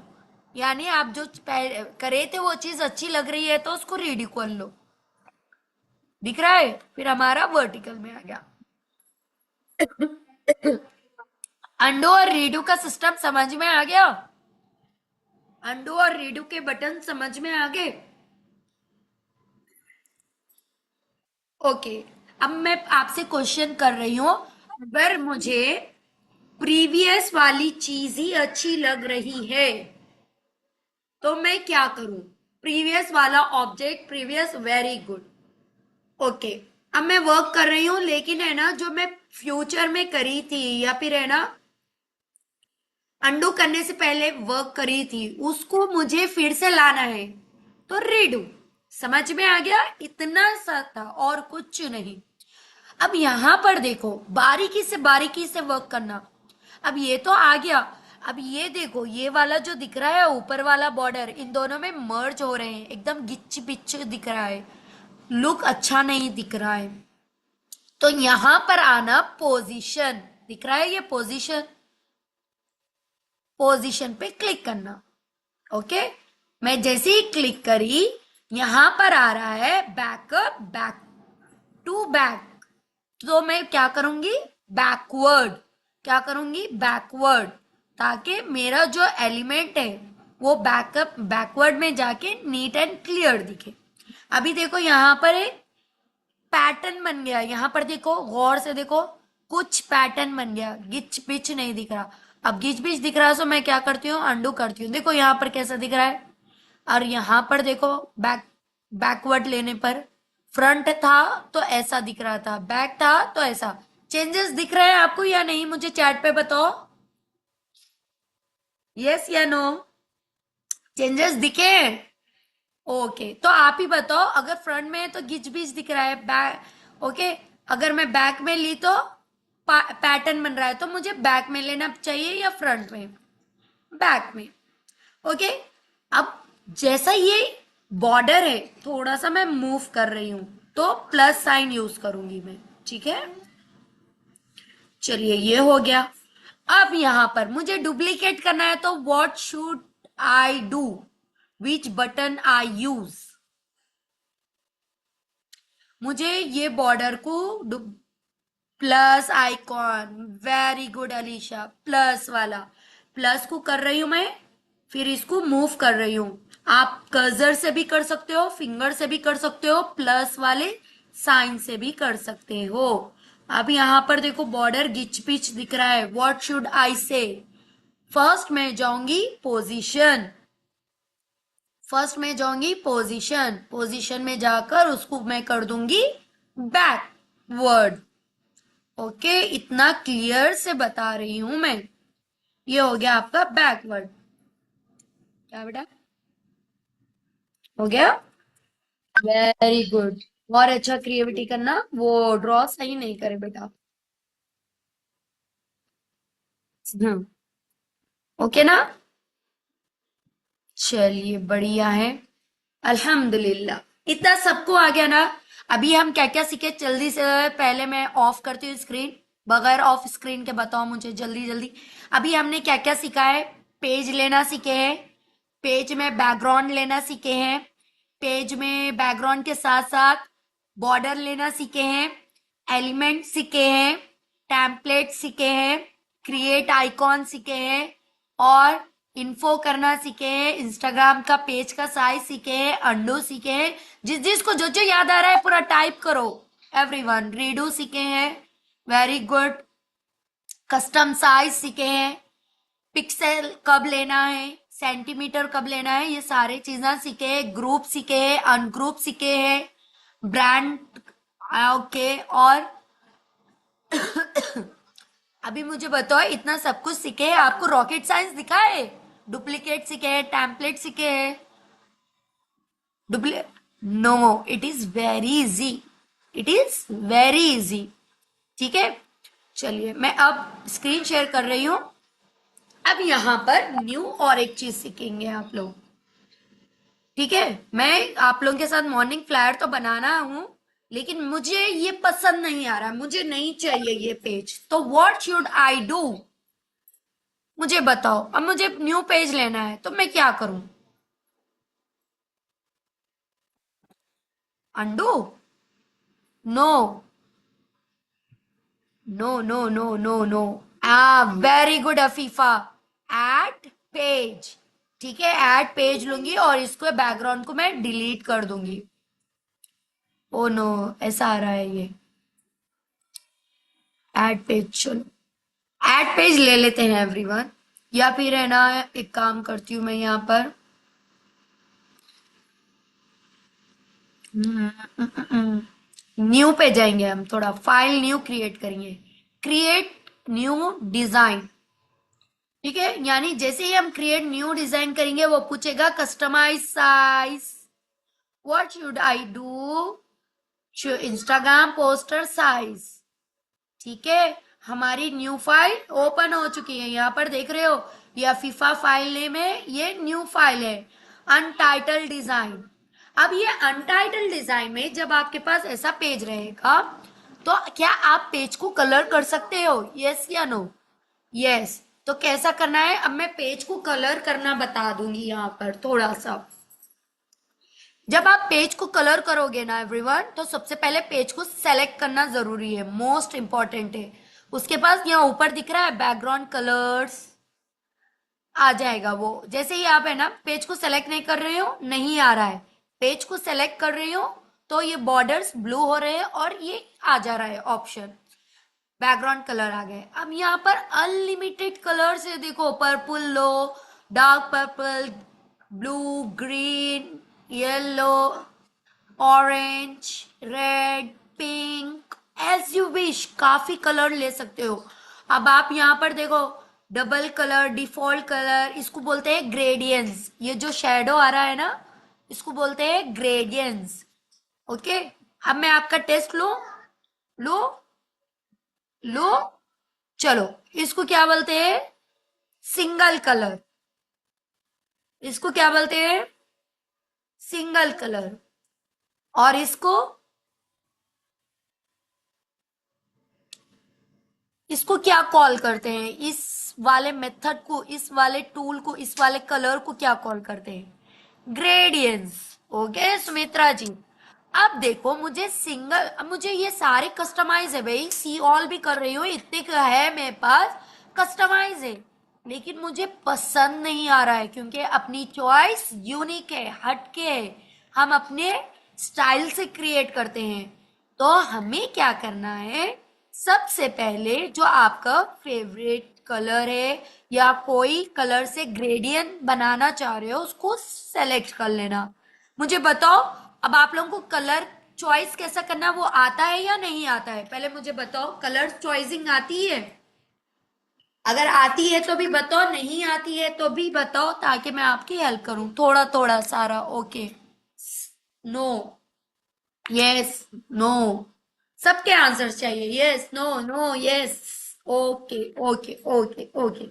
[SPEAKER 1] यानी आप जो करे थे वो चीज अच्छी लग रही है तो उसको रीडू कर लो, दिख रहा है? फिर हमारा वर्टिकल में आ गया। अंडो और रीडू का सिस्टम समझ में आ गया? अंडो और रीडू के बटन समझ में आ गए? ओके। अब मैं आपसे क्वेश्चन कर रही हूं, अगर मुझे प्रीवियस वाली चीज ही अच्छी लग रही है तो मैं क्या करूं? प्रीवियस वाला object, previous, very good. Okay. अब मैं वर्क कर रही हूं, लेकिन है ना जो मैं फ्यूचर में करी थी, या फिर है ना अंडू करने से पहले वर्क करी थी, उसको मुझे फिर से लाना है, तो रीडू। समझ में आ गया? इतना सा था और कुछ नहीं। अब यहां पर देखो, बारीकी से वर्क करना। अब ये तो आ गया। अब ये देखो, ये वाला जो दिख रहा है ऊपर वाला बॉर्डर, इन दोनों में मर्ज हो रहे हैं, एकदम गिच पिच दिख रहा है, लुक अच्छा नहीं दिख रहा है। तो यहां पर आना, पोजीशन दिख रहा है, ये पोजीशन, पोजीशन पे क्लिक करना। ओके। मैं जैसे ही क्लिक करी, यहां पर आ रहा है बैकअप, बैक टू बैक, तो मैं क्या करूंगी, बैकवर्ड, क्या करूंगी, बैकवर्ड, ताकि मेरा जो एलिमेंट है वो बैकअप, बैकवर्ड में जाके नीट एंड क्लियर दिखे। अभी देखो यहां पर एक पैटर्न बन गया, यहां पर देखो, गौर से देखो, कुछ पैटर्न बन गया, गिच पिच नहीं दिख रहा। अब गिच पिच दिख रहा है तो मैं क्या करती हूँ, अंडू करती हूँ, देखो यहां पर कैसा दिख रहा है। और यहां पर देखो, बैकवर्ड लेने पर फ्रंट था तो ऐसा दिख रहा था, बैक था तो ऐसा। चेंजेस दिख रहे हैं आपको या नहीं, मुझे चैट पे बताओ, यस या नो? चेंजेस दिखे? ओके, तो आप ही बताओ, अगर फ्रंट में है तो गिच बिच दिख रहा है, बैक, ओके, अगर मैं बैक में ली तो पैटर्न बन रहा है, तो मुझे बैक में लेना चाहिए या फ्रंट में? बैक में। ओके। अब जैसा ये बॉर्डर है, थोड़ा सा मैं मूव कर रही हूं, तो प्लस साइन यूज करूंगी मैं, ठीक है। चलिए ये हो गया। अब यहां पर मुझे डुप्लीकेट करना है, तो what should I do, which button I use? मुझे ये बॉर्डर को plus icon, very good Alisha, plus वाला, प्लस को कर रही हूं मैं, फिर इसको मूव कर रही हूं। आप कर्सर से भी कर सकते हो, फिंगर से भी कर सकते हो, प्लस वाले साइन से भी कर सकते हो। अब यहाँ पर देखो बॉर्डर गिच पिच दिख रहा है, व्हाट शुड आई से? फर्स्ट मैं जाऊंगी पोजीशन, फर्स्ट में जाऊंगी पोजीशन, पोजीशन में जाकर उसको मैं कर दूंगी बैकवर्ड। ओके, इतना क्लियर से बता रही हूं मैं। ये हो गया आपका बैकवर्ड। क्या बेटा? हो गया? Very good. और अच्छा क्रिएटिविटी करना, वो ड्रॉ सही नहीं करे बेटा। हम्म। ओके ना? चलिए बढ़िया है, अल्हम्दुलिल्लाह। इतना सबको आ गया ना? अभी हम क्या क्या सीखे जल्दी से, पहले मैं ऑफ करती हूँ स्क्रीन, बगैर ऑफ स्क्रीन के बताओ मुझे जल्दी जल्दी। अभी हमने क्या क्या सीखा है? पेज लेना सीखे हैं, पेज में बैकग्राउंड लेना सीखे हैं, पेज में बैकग्राउंड के साथ साथ बॉर्डर लेना सीखे हैं, एलिमेंट सीखे हैं, टेम्पलेट सीखे हैं, क्रिएट आइकॉन सीखे हैं, और इन्फो करना सीखे हैं, इंस्टाग्राम का पेज का साइज सीखे हैं, अंडू सीखे हैं। जिस जिसको जो जो याद आ रहा है पूरा टाइप करो। एवरीवन रीडू सीखे हैं, वेरी गुड। कस्टम साइज सीखे हैं, पिक्सल कब लेना है, सेंटीमीटर कब लेना है, ये सारे चीजें सीखे हैं। ग्रुप सीखे हैं, अनग्रुप सीखे हैं, ब्रांड। ओके, और अभी मुझे बताओ, इतना सब कुछ सीखे हैं, आपको रॉकेट साइंस दिखा है? डुप्लीकेट सीखे हैं, टेम्पलेट सीखे हैं। डुप्ली no, it is very easy, it is very easy. ठीक है, चलिए मैं अब स्क्रीन शेयर कर रही हूं। अब यहां पर न्यू और एक चीज सीखेंगे आप लोग। ठीक है, मैं आप लोगों के साथ मॉर्निंग फ्लायर तो बनाना हूं, लेकिन मुझे ये पसंद नहीं आ रहा, मुझे नहीं चाहिए ये पेज, तो व्हाट शुड आई डू? मुझे बताओ। अब मुझे न्यू पेज लेना है तो मैं क्या करूं? Undo? No, no no no no no. Very good Afifa, add page. ठीक है, ऐड पेज लूंगी और इसको बैकग्राउंड को मैं डिलीट कर दूंगी। ओ नो, ऐसा आ रहा है ये। ऐड पेज, चलो ऐड पेज ले लेते हैं एवरीवन। या फिर है ना, एक काम करती हूँ मैं यहाँ पर, न्यू पे जाएंगे हम, थोड़ा फाइल न्यू क्रिएट करेंगे, क्रिएट न्यू डिजाइन। ठीक है, यानी जैसे ही हम क्रिएट न्यू डिजाइन करेंगे वो पूछेगा customise size, what should I do, Instagram poster size. ठीक है, हमारी न्यू फाइल ओपन हो चुकी है, यहाँ पर देख रहे हो, ये फीफा फाइल नेम है, ये न्यू फाइल है, अनटाइटल डिजाइन। अब ये अनटाइटल डिजाइन में जब आपके पास ऐसा पेज रहेगा, तो क्या आप पेज को कलर कर सकते हो? यस या नो? यस। तो कैसा करना है, अब मैं पेज को कलर करना बता दूंगी यहाँ पर थोड़ा सा। जब आप पेज को कलर करोगे ना एवरीवन, तो सबसे पहले पेज को सेलेक्ट करना जरूरी है, मोस्ट इंपॉर्टेंट है। उसके पास यहाँ ऊपर दिख रहा है बैकग्राउंड कलर्स, आ जाएगा वो। जैसे ही आप है ना पेज को सेलेक्ट नहीं कर रहे हो, नहीं आ रहा है, पेज को सेलेक्ट कर रही हो तो ये बॉर्डर्स ब्लू हो रहे हैं और ये आ जा रहा है ऑप्शन, बैकग्राउंड कलर आ गए। अब यहाँ पर अनलिमिटेड कलर्स है, देखो पर्पल लो, dark purple, blue, green, yellow, orange, red, pink, as you wish, काफी कलर ले सकते हो। अब आप यहाँ पर देखो, डबल कलर, डिफॉल्ट कलर, इसको बोलते हैं ग्रेडियंस। ये जो शेडो आ रहा है ना, इसको बोलते हैं ग्रेडियंस। ओके, अब मैं आपका टेस्ट लो, लो, लो, चलो। इसको क्या बोलते हैं? Single colour. इसको क्या बोलते हैं? Single colour. और इसको, इसको क्या कॉल करते हैं? इस वाले मेथड को, इस वाले टूल को, इस वाले कलर को क्या कॉल करते हैं? ग्रेडियंस। ओके सुमित्रा जी। अब देखो, मुझे सिंगल, अब मुझे ये सारे कस्टमाइज है भाई, सी ऑल भी कर रही हूँ, इतने का है मेरे पास, कस्टमाइज है, लेकिन मुझे पसंद नहीं आ रहा है, क्योंकि अपनी चॉइस यूनिक है, हटके है, हम अपने स्टाइल से क्रिएट करते हैं। तो हमें क्या करना है, सबसे पहले जो आपका फेवरेट कलर है या कोई कलर से ग्रेडियंट बनाना चाह रहे हो उसको सेलेक्ट कर लेना। मुझे बताओ, अब आप लोगों को कलर चॉइस कैसा करना वो आता है या नहीं आता है? पहले मुझे बताओ, कलर चॉइसिंग आती है? अगर आती है तो भी बताओ, नहीं आती है तो भी बताओ, ताकि मैं आपकी हेल्प करूं थोड़ा थोड़ा सारा। ओके, नो, यस, नो, सबके आंसर चाहिए। Yes, no, no, yes. Okay, okay, okay, okay.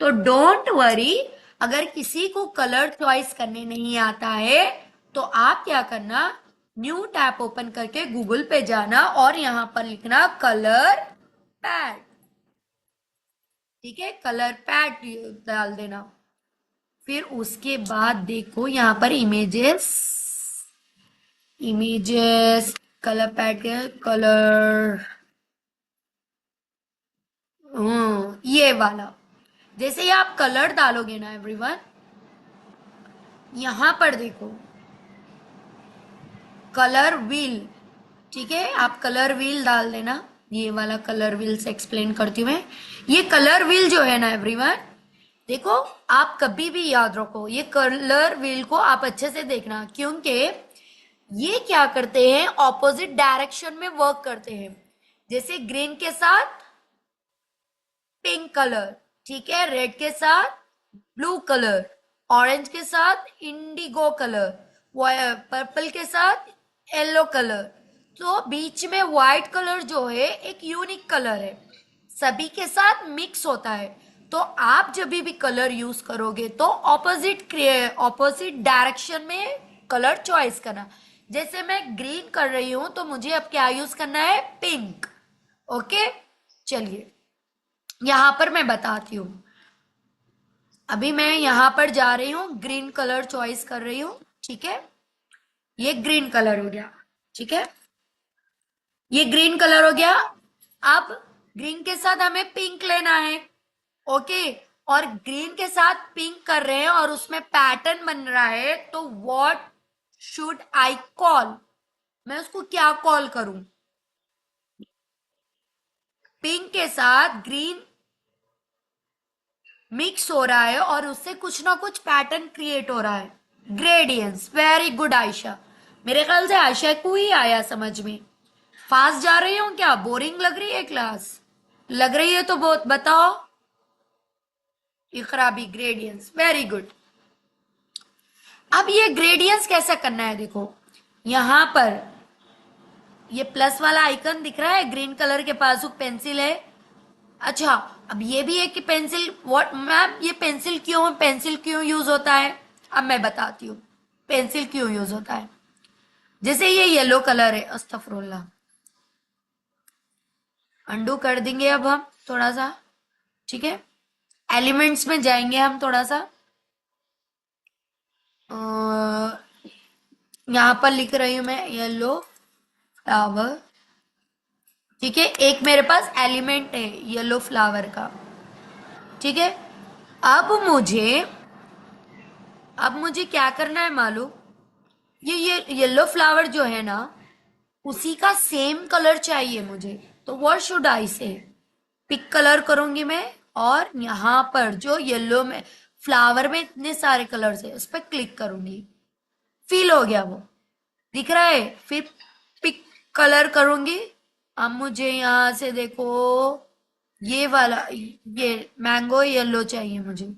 [SPEAKER 1] तो डोंट वरी, अगर किसी को कलर चॉइस करने नहीं आता है तो आप क्या करना, न्यू टैब ओपन करके गूगल पे जाना और यहां पर लिखना कलर पैड। ठीक है, कलर पैड डाल देना। फिर उसके बाद देखो यहाँ पर इमेजेस, इमेजेस, कलर पैड के कलर, ये वाला। जैसे ही आप कलर डालोगे ना एवरीवन, यहां पर देखो कलर व्हील। ठीक है, आप कलर व्हील डाल देना। ये वाला कलर व्हील से एक्सप्लेन करती हूँ मैं। ये कलर व्हील जो है ना एवरीवन, देखो, आप कभी भी याद रखो ये कलर व्हील को आप अच्छे से देखना, क्योंकि ये क्या करते हैं, ऑपोजिट डायरेक्शन में वर्क करते हैं। जैसे ग्रीन के साथ पिंक कलर, ठीक है, रेड के साथ ब्लू कलर, ऑरेंज के साथ इंडिगो कलर, पर्पल के साथ येलो कलर। तो बीच में व्हाइट कलर जो है एक यूनिक कलर है, सभी के साथ मिक्स होता है। तो आप जब भी कलर यूज करोगे तो ऑपोजिट डायरेक्शन में कलर चॉइस करना। जैसे मैं ग्रीन कर रही हूं तो मुझे अब क्या यूज करना है, पिंक। ओके, चलिए यहां पर मैं बताती हूँ। अभी मैं यहां पर जा रही हूँ, ग्रीन कलर चॉइस कर रही हूँ। ठीक है, ये ग्रीन कलर हो गया। ठीक है, ये ग्रीन कलर हो गया। अब ग्रीन के साथ हमें पिंक लेना है। ओके, और ग्रीन के साथ पिंक कर रहे हैं और उसमें पैटर्न बन रहा है, तो व्हाट शुड आई कॉल, मैं उसको क्या कॉल करूं? पिंक के साथ ग्रीन मिक्स हो रहा है और उससे कुछ ना कुछ पैटर्न क्रिएट हो रहा है, ग्रेडियंट्स। वेरी गुड आयशा, मेरे ख्याल से आयशा को ही आया समझ में। फास्ट जा रही हूँ क्या, बोरिंग लग रही है क्लास? लग रही है तो बहुत बताओ। इकरा भी ग्रेडियंट्स, वेरी गुड। अब ये ग्रेडियंट्स कैसा करना है, देखो यहां पर ये प्लस वाला आइकन दिख रहा है, ग्रीन कलर के पास वो पेंसिल है। अच्छा, अब ये भी है कि पेंसिल, व्हाट मैम, ये पेंसिल क्यों यूज होता है? अब मैं बताती हूँ पेंसिल क्यों यूज होता है। जैसे ये येलो कलर है, अस्तफरुल्लाह, अंडू कर देंगे अब हम थोड़ा सा। ठीक है, एलिमेंट्स में जाएंगे हम थोड़ा सा। यहां पर लिख रही हूं मैं येलो फ्लावर। ठीक है, एक मेरे पास एलिमेंट है येलो फ्लावर का। ठीक है, अब मुझे अब मुझे क्या करना है मालूम, ये येलो फ्लावर जो है ना, उसी का सेम कलर चाहिए मुझे। तो व्हाट शुड आई से, पिक कलर करूंगी मैं, और यहां पर जो येलो में फ्लावर में इतने सारे कलर्स है उस पर क्लिक करूंगी। फील हो गया वो, दिख रहा है? फिर पिक कलर करूंगी। अब मुझे यहां से देखो, ये वाला, ये मैंगो येलो चाहिए मुझे।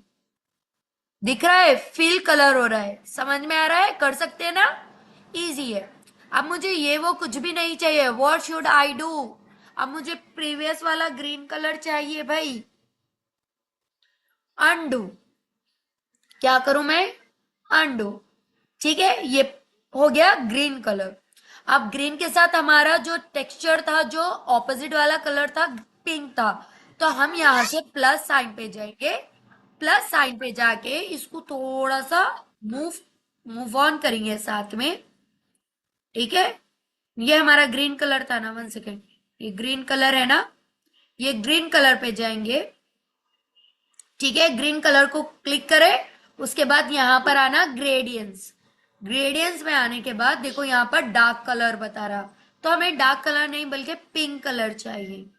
[SPEAKER 1] दिख रहा है, फील कलर हो रहा है, समझ में आ रहा है, कर सकते हैं ना, इजी है। अब मुझे ये वो कुछ भी नहीं चाहिए, व्हाट शुड आई डू? अब मुझे प्रीवियस वाला ग्रीन कलर चाहिए भाई, अनडू। क्या करूं मैं, अनडू। ठीक है, ये हो गया ग्रीन कलर। अब ग्रीन के साथ हमारा जो टेक्सचर था, जो ऑपोजिट वाला कलर था, पिंक था, तो हम यहां से प्लस साइन पे जाएंगे। प्लस साइन पे जाके इसको थोड़ा सा मूव मूव ऑन करेंगे साथ में। ठीक है, ये हमारा ग्रीन कलर था ना, 1 सेकेंड, ये ग्रीन कलर है ना, ये ग्रीन कलर पे जाएंगे। ठीक है, ग्रीन कलर को क्लिक करें, उसके बाद यहां पर आना ग्रेडियंट्स। ग्रेडियंट्स में आने के बाद देखो यहां पर डार्क कलर बता रहा, तो हमें डार्क कलर नहीं बल्कि पिंक कलर चाहिए।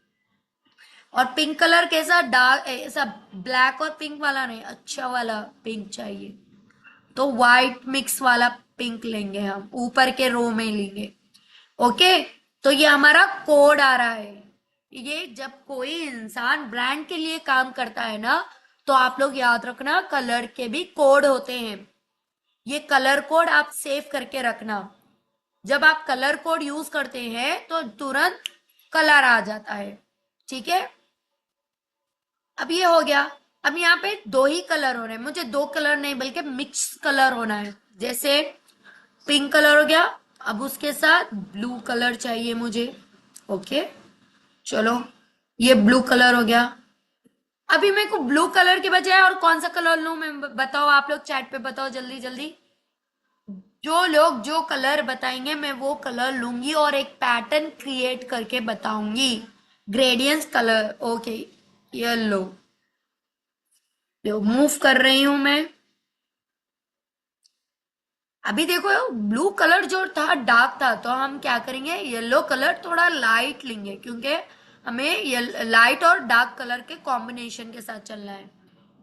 [SPEAKER 1] और पिंक कलर कैसा, डार्क ऐसा ब्लैक और पिंक वाला नहीं, अच्छा वाला पिंक चाहिए। तो व्हाइट मिक्स वाला पिंक लेंगे, हम ऊपर के रो में लेंगे। ओके, तो ये हमारा कोड आ रहा है। ये जब कोई इंसान ब्रांड के लिए काम करता है ना, तो आप लोग याद रखना कलर के भी कोड होते हैं। ये कलर कोड आप सेव करके रखना। जब आप कलर कोड यूज करते हैं तो तुरंत कलर आ जाता है। ठीक है, अब ये हो गया। अब यहाँ पे दो ही कलर हो रहे हैं, मुझे दो कलर नहीं बल्कि मिक्स कलर होना है। जैसे पिंक कलर हो गया, अब उसके साथ ब्लू कलर चाहिए मुझे। ओके, चलो ये ब्लू कलर हो गया। अभी मेरे को ब्लू कलर के बजाय और कौन सा कलर लूं मैं, बताओ आप लोग चैट पे बताओ जल्दी जल्दी। जो लोग जो कलर बताएंगे मैं वो कलर लूंगी और एक पैटर्न क्रिएट करके बताऊंगी। Gradients colour, okay, yellow move कर रही हूं मैं। अभी देखो ब्लू कलर जो था डार्क था, तो हम क्या करेंगे, येलो कलर थोड़ा लाइट लेंगे क्योंकि हमें लाइट और डार्क कलर के कॉम्बिनेशन के साथ चलना है।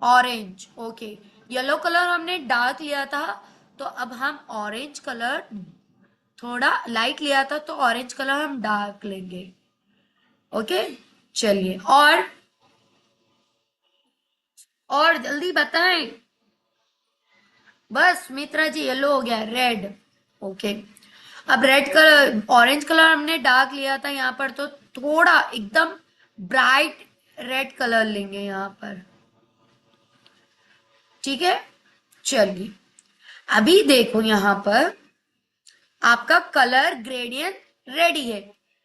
[SPEAKER 1] ऑरेंज, ओके, येलो कलर हमने डार्क लिया था, तो अब हम ऑरेंज कलर थोड़ा लाइट लिया था, तो ऑरेंज कलर हम डार्क लेंगे। ओके, चलिए और जल्दी बताएं। बस मित्रा जी, येलो हो गया, रेड। ओके, अब रेड कलर, ऑरेंज कलर हमने डार्क लिया था यहाँ पर, तो थोड़ा एकदम ब्राइट रेड कलर लेंगे यहाँ पर। ठीक है, चलिए अभी देखो यहाँ पर आपका कलर ग्रेडियंट रेडी है।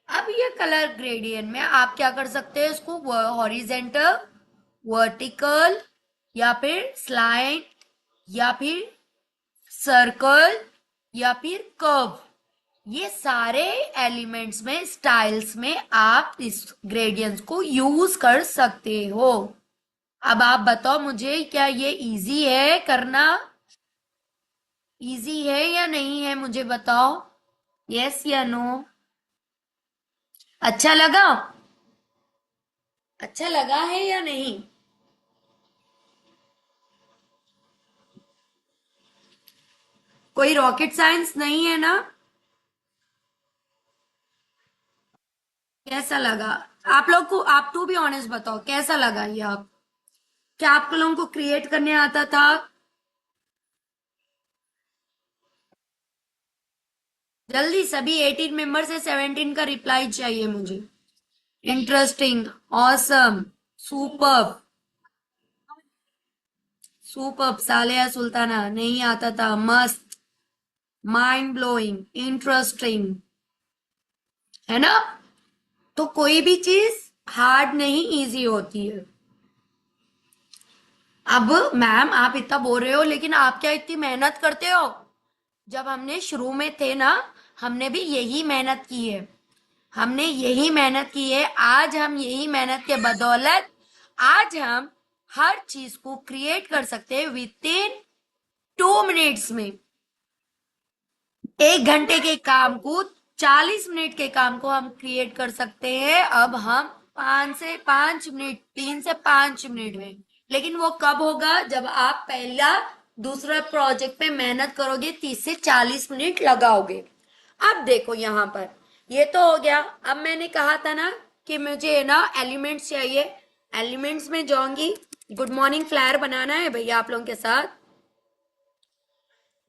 [SPEAKER 1] अब ये कलर ग्रेडियंट में आप क्या कर सकते हैं, इसको हॉरिजेंटल, वर्टिकल, या फिर स्लाइन, या फिर सर्कल, या फिर कर्व, ये सारे एलिमेंट्स में, स्टाइल्स में आप इस ग्रेडियंट्स को यूज कर सकते हो। अब आप बताओ मुझे, क्या ये इजी है करना? इजी है या नहीं है, मुझे बताओ, यस या नो। अच्छा लगा? अच्छा लगा है या नहीं? कोई रॉकेट साइंस नहीं है ना? कैसा लगा आप लोग को? आप टू बी ऑनेस्ट बताओ कैसा लगा ये आप? क्या आप लोगों को क्रिएट करने आता था? जल्दी, सभी 18 मेंबर से 17 का रिप्लाई चाहिए मुझे। Interesting, awesome, superb, superb, Saleha Sultana नहीं आता था, मस्त, माइंड ब्लोइंग, इंटरेस्टिंग, है ना? तो कोई भी चीज हार्ड नहीं, इजी होती है। अब मैम आप इतना बोल रहे हो, लेकिन आप क्या इतनी मेहनत करते हो? जब हमने शुरू में थे ना, हमने भी यही मेहनत की है। हमने यही मेहनत की है। आज हम यही मेहनत के बदौलत आज हम हर चीज को क्रिएट कर सकते हैं विद इन 2 मिनट्स में। 1 घंटे के काम को, 40 मिनट के काम को हम क्रिएट कर सकते हैं अब हम 5 से 5 मिनट, 3 से 5 मिनट में। लेकिन वो कब होगा, जब आप पहला दूसरा प्रोजेक्ट पे मेहनत करोगे, 30 से 40 मिनट लगाओगे। अब देखो यहाँ पर, ये तो हो गया। अब मैंने कहा था ना कि मुझे ना एलिमेंट्स चाहिए, एलिमेंट्स में जाऊंगी। गुड मॉर्निंग फ्लायर बनाना है भैया आप लोगों के साथ।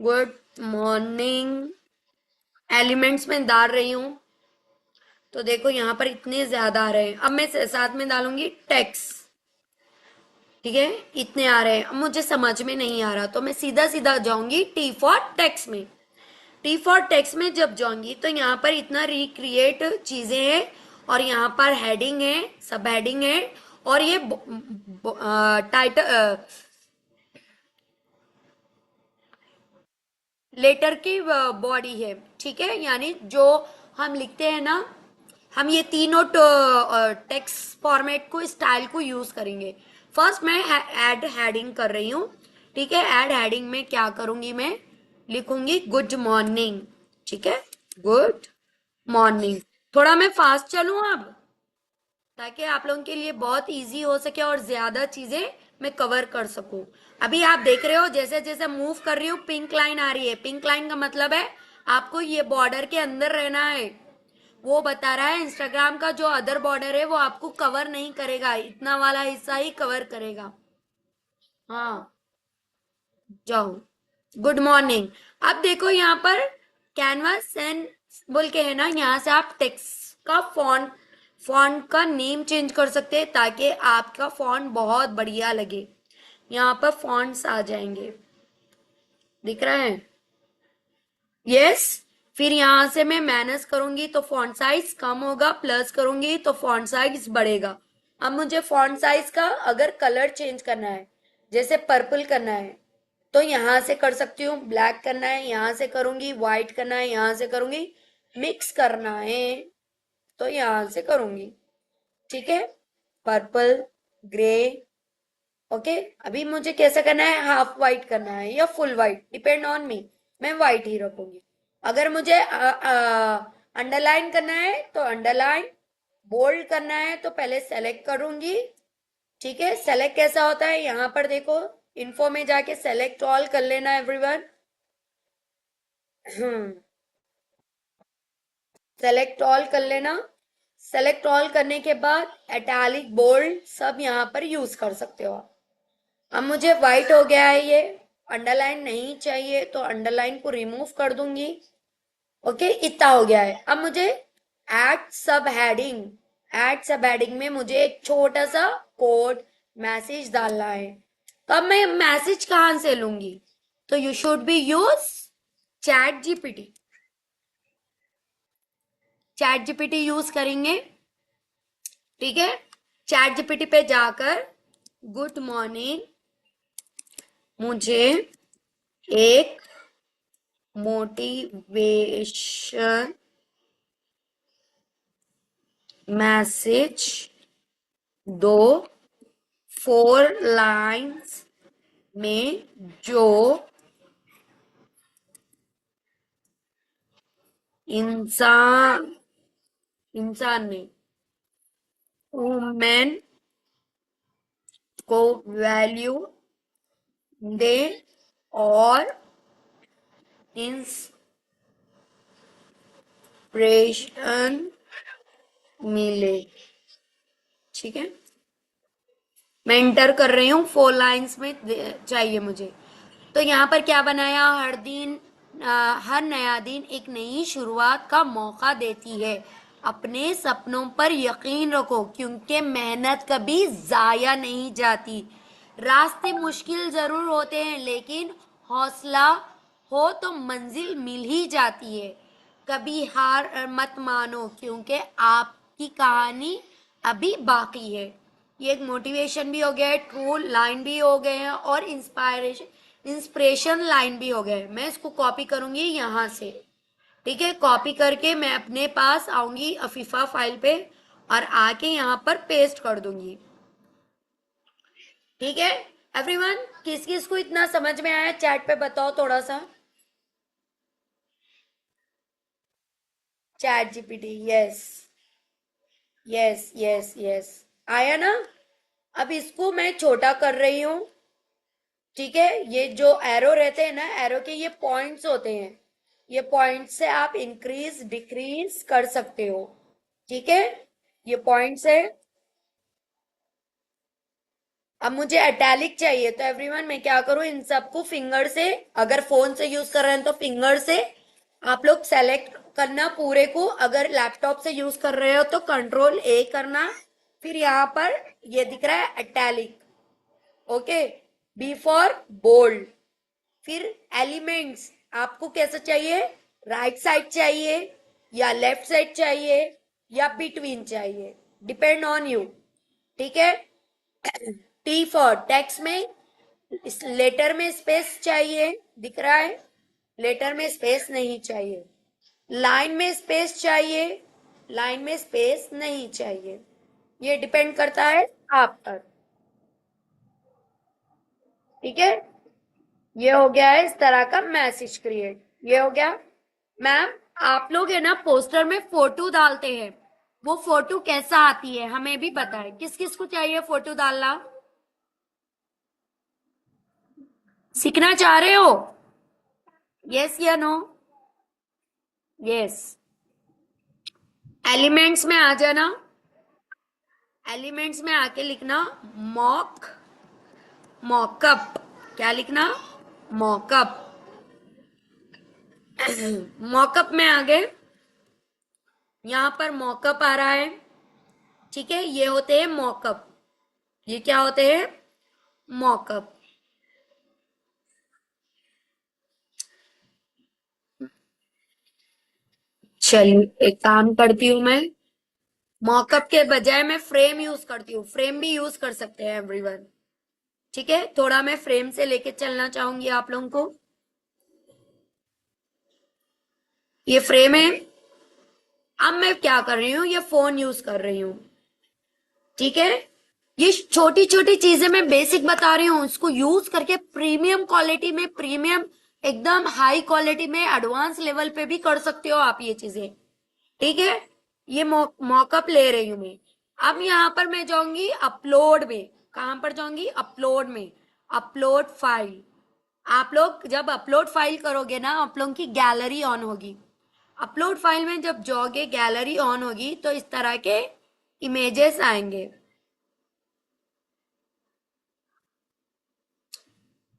[SPEAKER 1] गुड मॉर्निंग, एलिमेंट्स में डाल रही हूं, तो देखो यहाँ पर इतने ज्यादा आ रहे हैं। अब मैं साथ में डालूंगी टेक्स। ठीक है, इतने आ रहे हैं। अब मुझे समझ में नहीं आ रहा, तो मैं सीधा सीधा जाऊंगी टी फॉर टेक्स में। टी फॉर टेक्स में जब जाऊंगी तो यहाँ पर इतना रिक्रिएट चीजें हैं, और यहाँ पर हेडिंग है, सब हेडिंग है, और ये टाइटल, लेटर की बॉडी है। ठीक है, यानी जो हम लिखते हैं ना, हम ये तीनों टेक्स्ट फॉर्मेट को, स्टाइल को यूज करेंगे। फर्स्ट मैं ऐड हेडिंग कर रही हूँ। ठीक है, ऐड हेडिंग में क्या करूंगी, मैं लिखूंगी गुड मॉर्निंग। ठीक है, गुड मॉर्निंग। थोड़ा मैं फास्ट चलूं अब, ताकि आप लोगों के लिए बहुत इजी हो सके और ज्यादा चीजें मैं कवर कर सकूं। अभी आप देख रहे हो जैसे जैसे मूव कर रही हूँ पिंक लाइन आ रही है। पिंक लाइन का मतलब है आपको ये बॉर्डर के अंदर रहना है। वो बता रहा है इंस्टाग्राम का जो अदर बॉर्डर है वो आपको कवर नहीं करेगा, इतना वाला हिस्सा ही कवर करेगा। हाँ, जाओ। Good morning. अब देखो यहाँ पर कैनवास एंड बोल के है ना, यहाँ से आप टेक्स्ट का फॉन्ट फॉन्ट का नेम चेंज कर सकते हैं ताकि आपका फॉन्ट बहुत बढ़िया लगे। यहाँ पर फॉन्ट्स आ जाएंगे, दिख रहा है? यस। फिर यहां से मैं माइनस करूंगी तो फॉन्ट साइज कम होगा, प्लस करूंगी तो फॉन्ट साइज बढ़ेगा। अब मुझे फॉन्ट साइज का अगर कलर चेंज करना है, जैसे पर्पल करना है, तो यहां से कर सकती हूँ। ब्लैक करना है यहां से करूंगी, व्हाइट करना है यहां से करूंगी, मिक्स करना है तो यहां से करूंगी। ठीक है, पर्पल, ग्रे। ओके, अभी मुझे कैसा करना है, हाफ वाइट करना है या full white, depend on me. मैं वाइट ही रखूंगी। अगर मुझे अंडरलाइन करना है तो अंडरलाइन, बोल्ड करना है तो पहले सेलेक्ट करूंगी। ठीक है, सेलेक्ट कैसा होता है यहाँ पर देखो, इन्फो में जाके सेलेक्ट ऑल कर लेना एवरीवन। हम्म, सेलेक्ट ऑल कर लेना। सेलेक्ट ऑल करने के बाद इटैलिक, बोल्ड सब यहाँ पर यूज कर सकते हो आप। अब मुझे व्हाइट हो गया है ये, अंडरलाइन नहीं चाहिए तो अंडरलाइन को रिमूव कर दूंगी। ओके, इतना हो गया है। अब मुझे एड सब हेडिंग, एड सब हेडिंग में मुझे एक छोटा सा कोड मैसेज डालना है। तो अब मैं मैसेज कहां से लूंगी? तो you should be use chat GPT. Chat GPT use करेंगे। ठीक है, चैट जीपीटी पे जाकर गुड मॉर्निंग, मुझे एक मोटिवेशन मैसेज दो, 4 लाइन्स में, जो इंसान इंसान ने वुमेन को वैल्यू दे और इंस्पिरेशन मिले। ठीक है, मैं इंटर कर रही हूँ, 4 लाइन्स में चाहिए मुझे। तो यहाँ पर क्या बनाया, हर दिन हर नया दिन एक नई शुरुआत का मौका देती है। अपने सपनों पर यकीन रखो क्योंकि मेहनत कभी जाया नहीं जाती। रास्ते मुश्किल जरूर होते हैं लेकिन हौसला हो तो मंजिल मिल ही जाती है। कभी हार मत मानो क्योंकि आपकी कहानी अभी बाकी है। ये एक मोटिवेशन भी हो गया है, ट्रू लाइन भी हो गए हैं और इंस्पिरेशन लाइन भी हो गए। मैं इसको कॉपी करूंगी यहाँ से। ठीक है, कॉपी करके मैं अपने पास आऊंगी अफीफा फाइल पे और आके यहाँ पर पेस्ट कर दूंगी। ठीक है एवरीवन, किस किस को इतना समझ में आया चैट पे बताओ थोड़ा सा। Chat GPT, yes yes yes yes, आया ना? अब इसको मैं छोटा कर रही हूँ। ठीक है, ये जो एरो रहते हैं ना, एरो के ये पॉइंट्स होते हैं, ये पॉइंट से आप इंक्रीज डिक्रीज कर सकते हो। ठीक है, ये पॉइंट्स है। अब मुझे इटैलिक चाहिए तो एवरीवन मैं क्या करूं, इन सबको फिंगर से, अगर फोन से यूज कर रहे हैं तो फिंगर से आप लोग सेलेक्ट करना पूरे को, अगर लैपटॉप से यूज कर रहे हो तो कंट्रोल ए करना। फिर यहाँ पर ये दिख रहा है italic. Okay, B for bold. फिर एलिमेंट्स आपको कैसा चाहिए, राइट साइड चाहिए या लेफ्ट साइड चाहिए या बिटवीन चाहिए, डिपेंड ऑन यू। ठीक है, टी फॉर टेक्स्ट में, इस लेटर में स्पेस चाहिए, दिख रहा है? लेटर में स्पेस नहीं चाहिए। लाइन में स्पेस चाहिए, लाइन में स्पेस नहीं चाहिए। ये डिपेंड करता है आप पर। ठीक है, ये हो गया है इस तरह का मैसेज क्रिएट, ये हो गया। मैम, आप लोग है ना पोस्टर में फोटो डालते हैं, वो फोटो कैसा आती है हमें भी पता है। किस किस को चाहिए फोटो डालना? सीखना चाह रहे हो? यस या नो? यस। एलिमेंट्स में आ जाना। एलिमेंट्स में आके लिखना मॉक मॉकअप। क्या लिखना? मॉकअप। मॉकअप में आ गए। यहां पर मॉकअप आ रहा है। ठीक है, ये होते हैं मॉकअप। ये क्या होते हैं? मॉकअप। चलिए एक काम करती हूँ मैं, मॉकअप के बजाय मैं फ्रेम यूज करती हूँ। फ्रेम भी यूज कर सकते हैं एवरीवन। ठीक है, थोड़ा मैं फ्रेम से लेके चलना चाहूंगी आप लोगों को। ये फ्रेम है। अब मैं क्या कर रही हूँ, ये फोन यूज कर रही हूँ। ठीक है, ये छोटी छोटी चीजें मैं बेसिक बता रही हूँ, इसको यूज करके प्रीमियम क्वालिटी में, प्रीमियम एकदम हाई क्वालिटी में, एडवांस लेवल पे भी कर सकते हो आप ये चीजें। ठीक है, ये मॉकअप ले रही हूं मैं। अब यहां पर मैं जाऊंगी अपलोड में। कहां पर जाऊंगी? अपलोड में। Upload file. आप लोग जब अपलोड फाइल करोगे ना, आप लोगों की गैलरी ऑन होगी। अपलोड फाइल में जब जाओगे, गैलरी ऑन होगी तो इस तरह के इमेजेस आएंगे।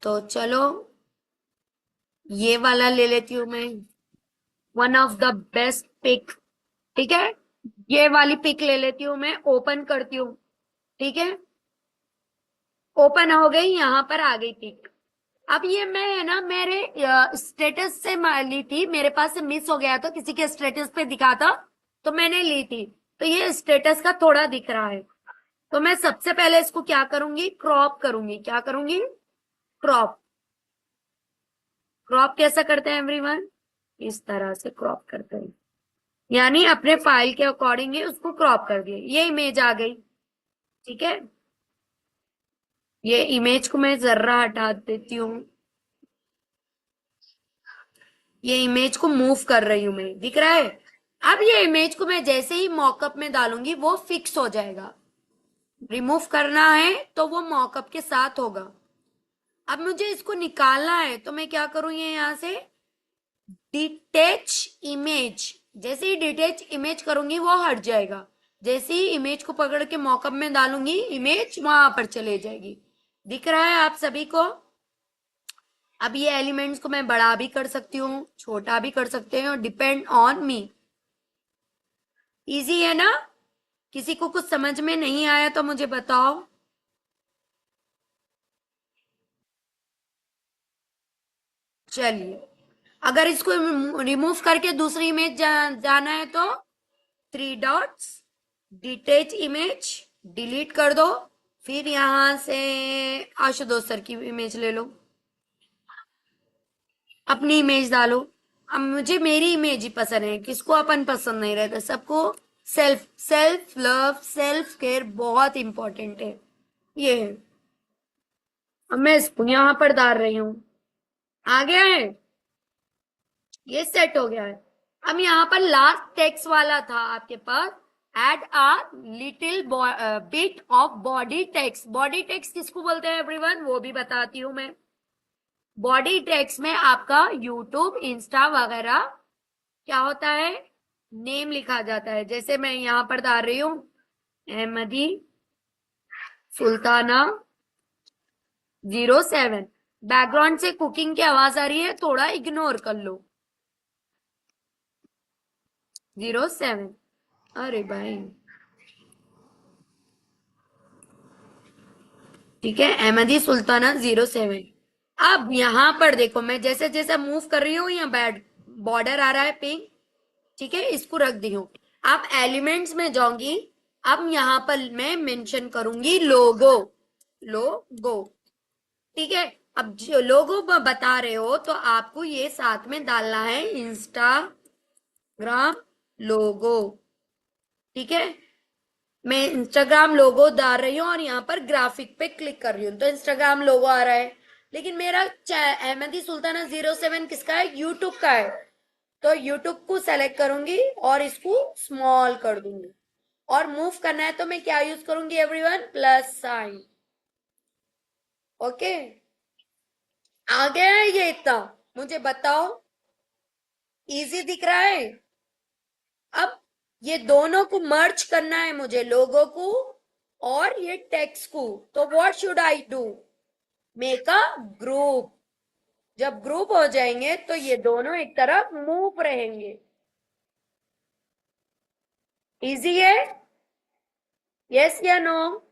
[SPEAKER 1] तो चलो ये वाला ले लेती हूँ मैं, one of the best pick. ठीक है, ये वाली पिक ले लेती हूँ मैं, ओपन करती हूँ। ठीक है, ओपन हो गई, यहां पर आ गई पिक। अब ये मैं है ना मेरे स्टेटस से ली थी, मेरे पास से मिस हो गया था, किसी के स्टेटस पे दिखा था तो मैंने ली थी। तो ये स्टेटस का थोड़ा दिख रहा है। तो मैं सबसे पहले इसको क्या करूंगी? क्रॉप करूंगी। क्या करूंगी? क्रॉप। क्रॉप कैसा करते हैं एवरीवन? इस तरह से क्रॉप करते हैं, यानी अपने फाइल के अकॉर्डिंग ही उसको क्रॉप कर दिए। ये इमेज आ गई। ठीक है, ये इमेज को मैं जरा हटा देती हूँ। ये इमेज को मूव कर रही हूं मैं, दिख रहा है? अब ये इमेज को मैं जैसे ही मॉकअप में डालूंगी वो फिक्स हो जाएगा। रिमूव करना है तो वो मॉकअप के साथ होगा। अब मुझे इसको निकालना है तो मैं क्या करूं, ये यहां से डिटेच इमेज। जैसे ही डिटेच इमेज करूंगी वो हट जाएगा। जैसे ही इमेज को पकड़ के मॉकअप में डालूंगी, इमेज वहां पर चले जाएगी। दिख रहा है आप सभी को? अब ये एलिमेंट्स को मैं बड़ा भी कर सकती हूँ, छोटा भी कर सकते हैं, डिपेंड ऑन मी। इजी है ना? किसी को कुछ समझ में नहीं आया तो मुझे बताओ। चलिए, अगर इसको रिमूव करके दूसरी इमेज जाना है तो three dots, detach image, delete कर दो। फिर यहां से आशुतोष सर की इमेज ले लो, अपनी इमेज डालो। अब मुझे मेरी इमेज ही पसंद है, किसको अपन पसंद नहीं रहता? सबको self self love, self care बहुत इंपॉर्टेंट है। ये है। अब मैं इसको यहां पर डाल रही हूँ। आ गया है, ये सेट हो गया है। अब यहाँ पर लास्ट टेक्स्ट वाला था आपके पास, add a little bit of body text. Body text किसको बोलते हैं एवरीवन, वो भी बताती हूँ मैं। बॉडी टेक्स्ट में आपका यूट्यूब, इंस्टा वगैरह क्या होता है, नेम लिखा जाता है। जैसे मैं यहाँ पर डाल रही हूँ अहमदी सुल्ताना 07। बैकग्राउंड से कुकिंग की आवाज आ रही है, थोड़ा इग्नोर कर लो। 07। अरे भाई, ठीक है, अहमदी सुल्ताना 07। अब यहां पर देखो, मैं जैसे जैसे मूव कर रही हूँ, यहाँ बैड बॉर्डर आ रहा है पिंक। ठीक है, इसको रख दी हूँ। अब एलिमेंट्स में जाऊंगी। अब यहां पर मैं मेंशन करूंगी लोगो। लोगो। ठीक है, अब जो लोगो बता रहे हो तो आपको ये साथ में डालना है, इंस्टाग्राम लोगो। ठीक है, मैं इंस्टाग्राम लोगो डाल रही हूँ और यहाँ पर ग्राफिक पे क्लिक कर रही हूँ तो इंस्टाग्राम लोगो आ रहा है। लेकिन मेरा अहमदी सुल्ताना 07 किसका है? यूट्यूब का है। तो यूट्यूब को सेलेक्ट करूंगी और इसको स्मॉल कर दूंगी, और मूव करना है तो मैं क्या यूज करूंगी एवरीवन, प्लस साइन। ओके, आ गया है ये इतना, मुझे बताओ, इजी दिख रहा है। अब ये दोनों को मर्ज करना है मुझे, लोगों को और ये टेक्स्ट को। तो what should I do, make a group. जब ग्रुप हो जाएंगे तो ये दोनों एक तरफ मूव रहेंगे। इजी है, यस या no?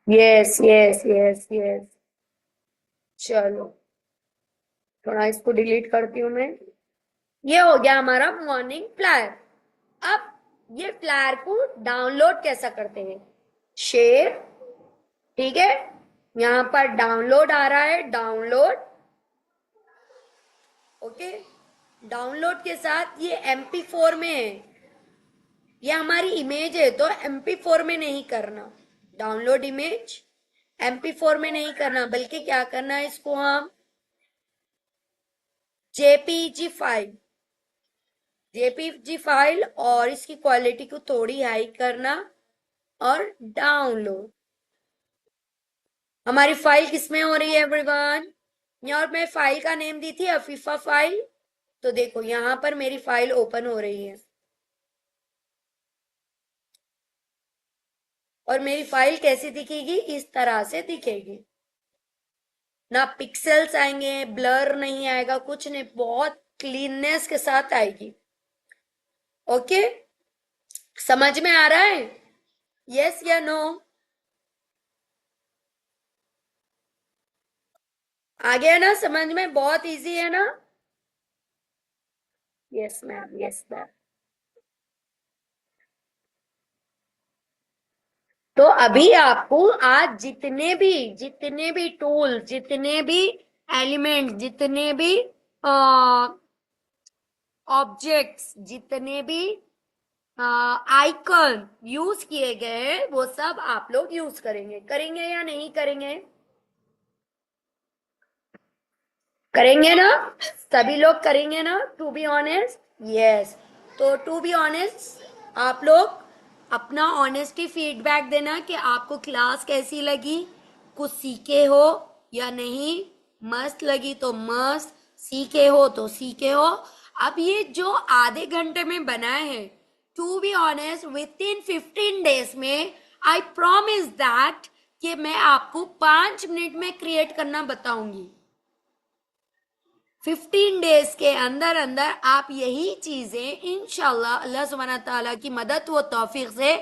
[SPEAKER 1] Yes yes yes yes. चलो, थोड़ा इसको डिलीट करती हूँ मैं। ये हो गया हमारा मॉर्निंग फ्लायर। अब ये फ्लायर को डाउनलोड कैसा करते हैं, शेयर, ठीक है, यहां पर डाउनलोड आ रहा है, डाउनलोड। ओके, डाउनलोड के साथ ये MP4 में है, ये हमारी इमेज है तो MP4 में नहीं करना, डाउनलोड इमेज MP4 में नहीं करना, बल्कि क्या करना है, इसको हम JPG फाइल, JPG फाइल, और इसकी क्वालिटी को थोड़ी हाई करना और डाउनलोड। हमारी फाइल किसमें हो रही है एवरीवन, और मैं फाइल का नेम दी थी अफीफा फाइल। तो देखो यहां पर मेरी फाइल ओपन हो रही है, और मेरी फाइल कैसी दिखेगी, इस तरह से दिखेगी, ना पिक्सेल्स आएंगे, ब्लर नहीं आएगा, कुछ नहीं, बहुत क्लीननेस के साथ आएगी। ओके, समझ में आ रहा है, यस या नो? आ गया ना समझ में, बहुत इजी है ना? Yes ma'am, yes ma'am. तो अभी आपको आज जितने भी टूल, जितने भी एलिमेंट, जितने भी ऑब्जेक्ट्स, जितने भी आइकन यूज किए गए हैं, वो सब आप लोग यूज करेंगे, करेंगे या नहीं करेंगे? करेंगे ना, सभी लोग करेंगे ना, टू बी ऑनेस्ट? यस। तो टू बी ऑनेस्ट, आप लोग अपना ऑनेस्टी फीडबैक देना कि आपको क्लास कैसी लगी, कुछ सीखे हो या नहीं, मस्त लगी तो मस्त, सीखे हो तो सीखे हो। अब ये जो आधे घंटे में बनाए हैं, to be honest within 15 days में, आई प्रॉमिस दैट कि मैं आपको 5 मिनट में क्रिएट करना बताऊंगी। 15 डेज के अंदर अंदर आप यही चीजें इंशाल्लाह अल्लाह सुब्हाना ताला की मदद व तौफीक से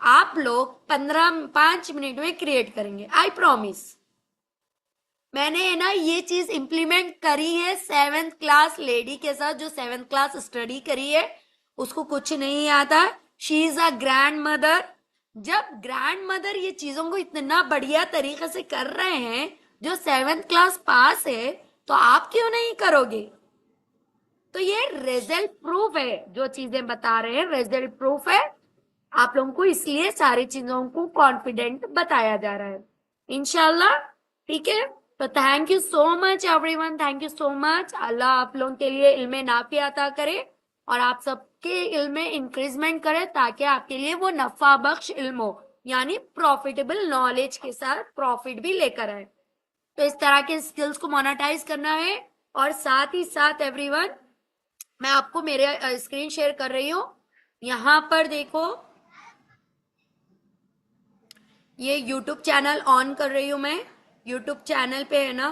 [SPEAKER 1] आप लोग 5 मिनट में क्रिएट करेंगे, आई प्रॉमिस। मैंने ना ये चीज इंप्लीमेंट करी है 7th क्लास लेडी के साथ, जो 7th क्लास स्टडी करी है, उसको कुछ नहीं आता, she is a grand mother. जब ग्रैंड मदर ये चीजों को इतना बढ़िया तरीके से कर रहे हैं, जो 7th क्लास पास है, तो आप क्यों नहीं करोगे? तो ये रिजल्ट प्रूफ है, जो चीजें बता रहे हैं रिजल्ट प्रूफ है। आप लोगों को इसलिए सारी चीजों को कॉन्फिडेंट बताया जा रहा है, इंशाल्लाह। ठीक है, तो thank you so much everyone, thank you so much. Allah आप लोगों के लिए इल्म नाफी अता करे, और आप सबके इल्म में इंक्रीजमेंट करे, ताकि आपके लिए वो नफा बख्श इल्म हो, यानी प्रॉफिटेबल नॉलेज के साथ प्रॉफिट भी लेकर आए। तो इस तरह के स्किल्स को मोनेटाइज करना है। और साथ ही साथ एवरीवन, मैं आपको मेरे स्क्रीन शेयर कर रही हूँ, यहां पर देखो, ये यूट्यूब चैनल ऑन कर रही हूं मैं। यूट्यूब चैनल पे है ना,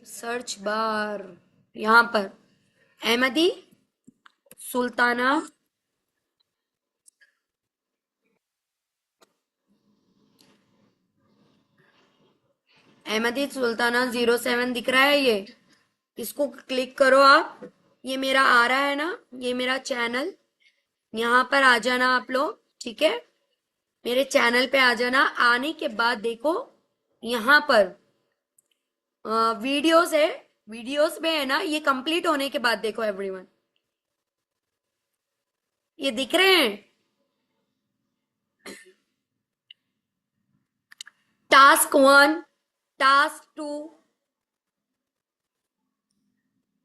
[SPEAKER 1] सर्च बार, यहां पर अहमदी सुल्ताना, अहमदी सुल्ताना 07 दिख रहा है ये, इसको क्लिक करो आप। ये मेरा आ रहा है ना, ये मेरा चैनल, यहाँ पर आ जाना आप लोग, ठीक है, मेरे चैनल पे आ जाना। आने के बाद देखो यहाँ पर वीडियोस है, वीडियोस में है ना, ये कंप्लीट होने के बाद देखो एवरीवन, ये दिख रहे हैं, task 1, task 2,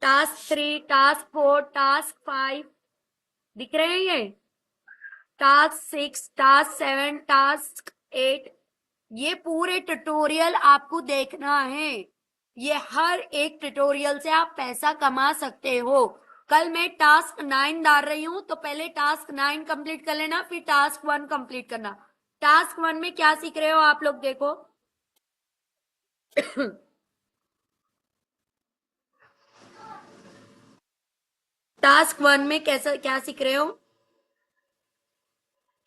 [SPEAKER 1] task 3, task 4, task 5, दिख रहे हैं ये? टास्क 6, टास्क 7, टास्क 8, ये पूरे ट्यूटोरियल आपको देखना है। ये हर एक ट्यूटोरियल से आप पैसा कमा सकते हो। कल मैं टास्क 9 डाल रही हूं, तो पहले टास्क 9 कंप्लीट कर लेना, फिर टास्क 1 कंप्लीट करना। टास्क 1 में क्या सीख रहे हो आप लोग, देखो। टास्क 1 में कैसा क्या सीख रहे हो?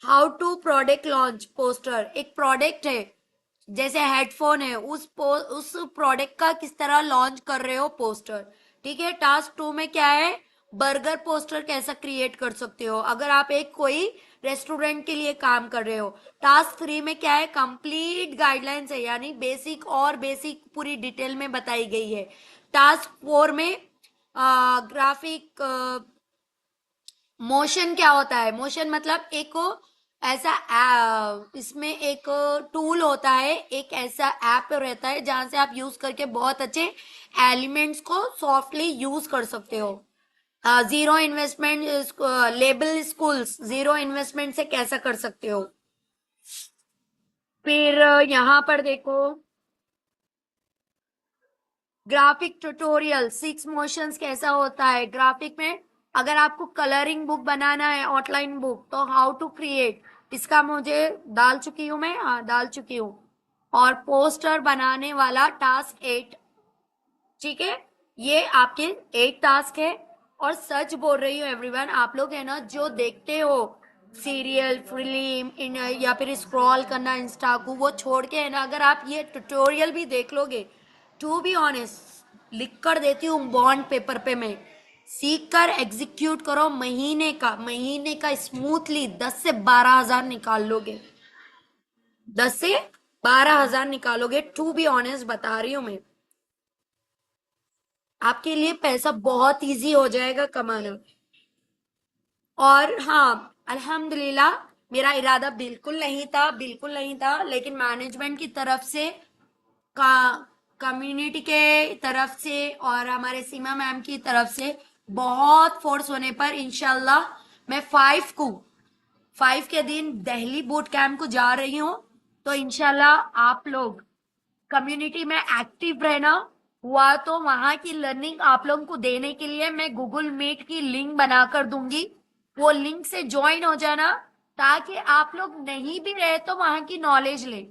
[SPEAKER 1] How to product launch poster. एक प्रोडक्ट है, जैसे हेडफोन है, उस प्रोडक्ट का किस तरह लॉन्च कर रहे हो पोस्टर। ठीक है। टास्क 2 में क्या है? बर्गर पोस्टर कैसा क्रिएट कर सकते हो अगर आप एक कोई रेस्टोरेंट के लिए काम कर रहे हो। टास्क 3 में क्या है? कंप्लीट गाइडलाइंस है, यानी बेसिक और बेसिक पूरी डिटेल में बताई गई है। टास्क 4 में ग्राफिक मोशन क्या होता है? मोशन मतलब एक ऐसा इसमें एक टूल होता है, एक ऐसा ऐप रहता है जहां से आप यूज करके बहुत अच्छे एलिमेंट्स को सॉफ्टली यूज कर सकते हो। Zero investment label schools, zero investment से कैसा कर सकते हो। फिर यहाँ पर देखो, ग्राफिक ट्यूटोरियल 6 मोशंस कैसा होता है ग्राफिक में। अगर आपको कलरिंग बुक बनाना है, आउटलाइन बुक, तो हाउ टू क्रिएट, इसका मुझे डाल चुकी हूं मैं, हाँ डाल चुकी हूँ। और पोस्टर बनाने वाला टास्क 8। ठीक है, ये आपके 8 टास्क है। और सच बोल रही हूँ एवरीवन, आप लोग है ना जो देखते हो सीरियल फिल्म इन या फिर स्क्रॉल करना इंस्टा को, वो छोड़ के है ना, अगर आप ये ट्यूटोरियल भी देख लोगे, टू बी ऑनेस्ट लिख कर देती हूँ बॉन्ड पेपर पे मैं, सीख कर एग्जीक्यूट करो, महीने का स्मूथली 10 से 12 हजार निकाल लोगे। 10 से 12 हजार निकालोगे, टू बी ऑनेस्ट बता रही हूँ मैं। आपके लिए पैसा बहुत इजी हो जाएगा कमाना। और हाँ, अल्हम्दुलिल्लाह, मेरा इरादा बिल्कुल नहीं था, बिल्कुल नहीं था, लेकिन मैनेजमेंट की तरफ से, का कम्युनिटी के तरफ से और हमारे सीमा मैम की तरफ से बहुत फोर्स होने पर इंशाल्लाह मैं 5 के दिन दिल्ली बूट कैंप को जा रही हूँ। तो इंशाल्लाह आप लोग कम्युनिटी में एक्टिव रहना। हुआ तो वहां की लर्निंग आप लोगों को देने के लिए मैं गूगल मीट की लिंक बनाकर दूंगी, वो लिंक से ज्वाइन हो जाना, ताकि आप लोग नहीं भी रहे तो वहां की नॉलेज ले,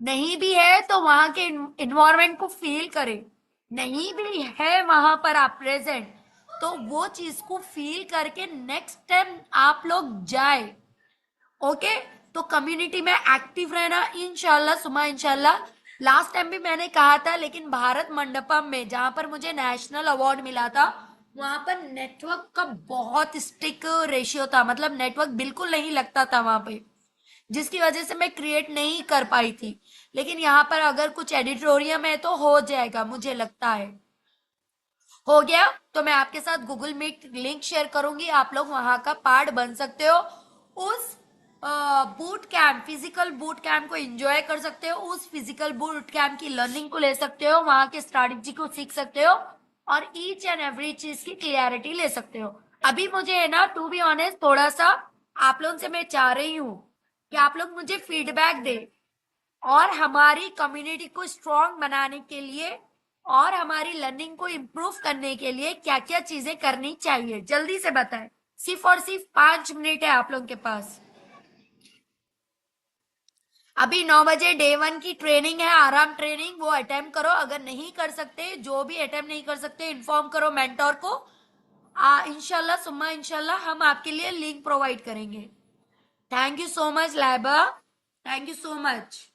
[SPEAKER 1] नहीं भी है तो वहां के इन्वायरमेंट को फील करें, नहीं भी है वहां पर आप प्रेजेंट, तो वो चीज को फील करके नेक्स्ट टाइम आप लोग जाए। ओके। तो कम्युनिटी में एक्टिव रहना इंशाल्लाह सुमा इंशाल्लाह। लास्ट टाइम भी मैंने कहा था, लेकिन भारत मंडपम में जहां पर मुझे नेशनल अवार्ड मिला था, वहां पर नेटवर्क का बहुत स्टिक रेशियो था, मतलब नेटवर्क बिल्कुल नहीं लगता था वहां पे, जिसकी वजह से मैं क्रिएट नहीं कर पाई थी। लेकिन यहाँ पर अगर कुछ एडिटोरियम है तो हो जाएगा, मुझे लगता है हो गया। तो मैं आपके साथ गूगल मीट लिंक शेयर करूंगी, आप लोग वहां का पार्ट बन सकते हो, उस boot camp, physical boot camp को एंजॉय कर सकते हो, उस फिजिकल बूट कैंप की लर्निंग को ले सकते हो, वहां के स्ट्रैटेजी को सीख सकते हो, और ईच एंड एवरी चीज की क्लियरिटी ले सकते हो। अभी मुझे है ना, टू बी ऑनेस्ट, थोड़ा सा आप लोगों से मैं चाह रही हूँ कि आप लोग मुझे फीडबैक दे, और हमारी कम्युनिटी को स्ट्रांग बनाने के लिए और हमारी लर्निंग को इम्प्रूव करने के लिए क्या क्या चीजें करनी चाहिए, जल्दी से बताएं। सिर्फ और सिर्फ 5 मिनट है आप लोगों के पास। अभी 9 बजे डे 1 की ट्रेनिंग है, आराम ट्रेनिंग, वो अटेम्प्ट करो। अगर नहीं कर सकते, जो भी अटेम्प्ट नहीं कर सकते, इन्फॉर्म करो मेंटोर को। इंशाल्लाह सुम्मा इंशाल्लाह हम आपके लिए लिंक प्रोवाइड करेंगे। Thank you so much Laiba, thank you so much.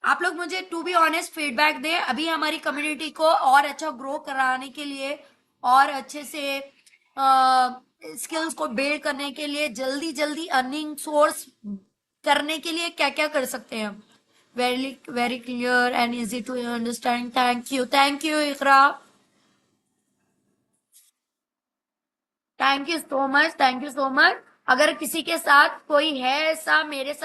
[SPEAKER 1] आप लोग मुझे टू बी ऑनेस्ट फीडबैक दे, अभी हमारी कम्युनिटी को और अच्छा ग्रो कराने के लिए और अच्छे से स्किल्स को बिल्ड करने के लिए, जल्दी जल्दी अर्निंग सोर्स करने के लिए क्या क्या कर सकते हैं हम। Very very clear and easy to understand. Thank you Iqra, thank you so much, thank you so much. अगर किसी के साथ कोई है ऐसा मेरे साथ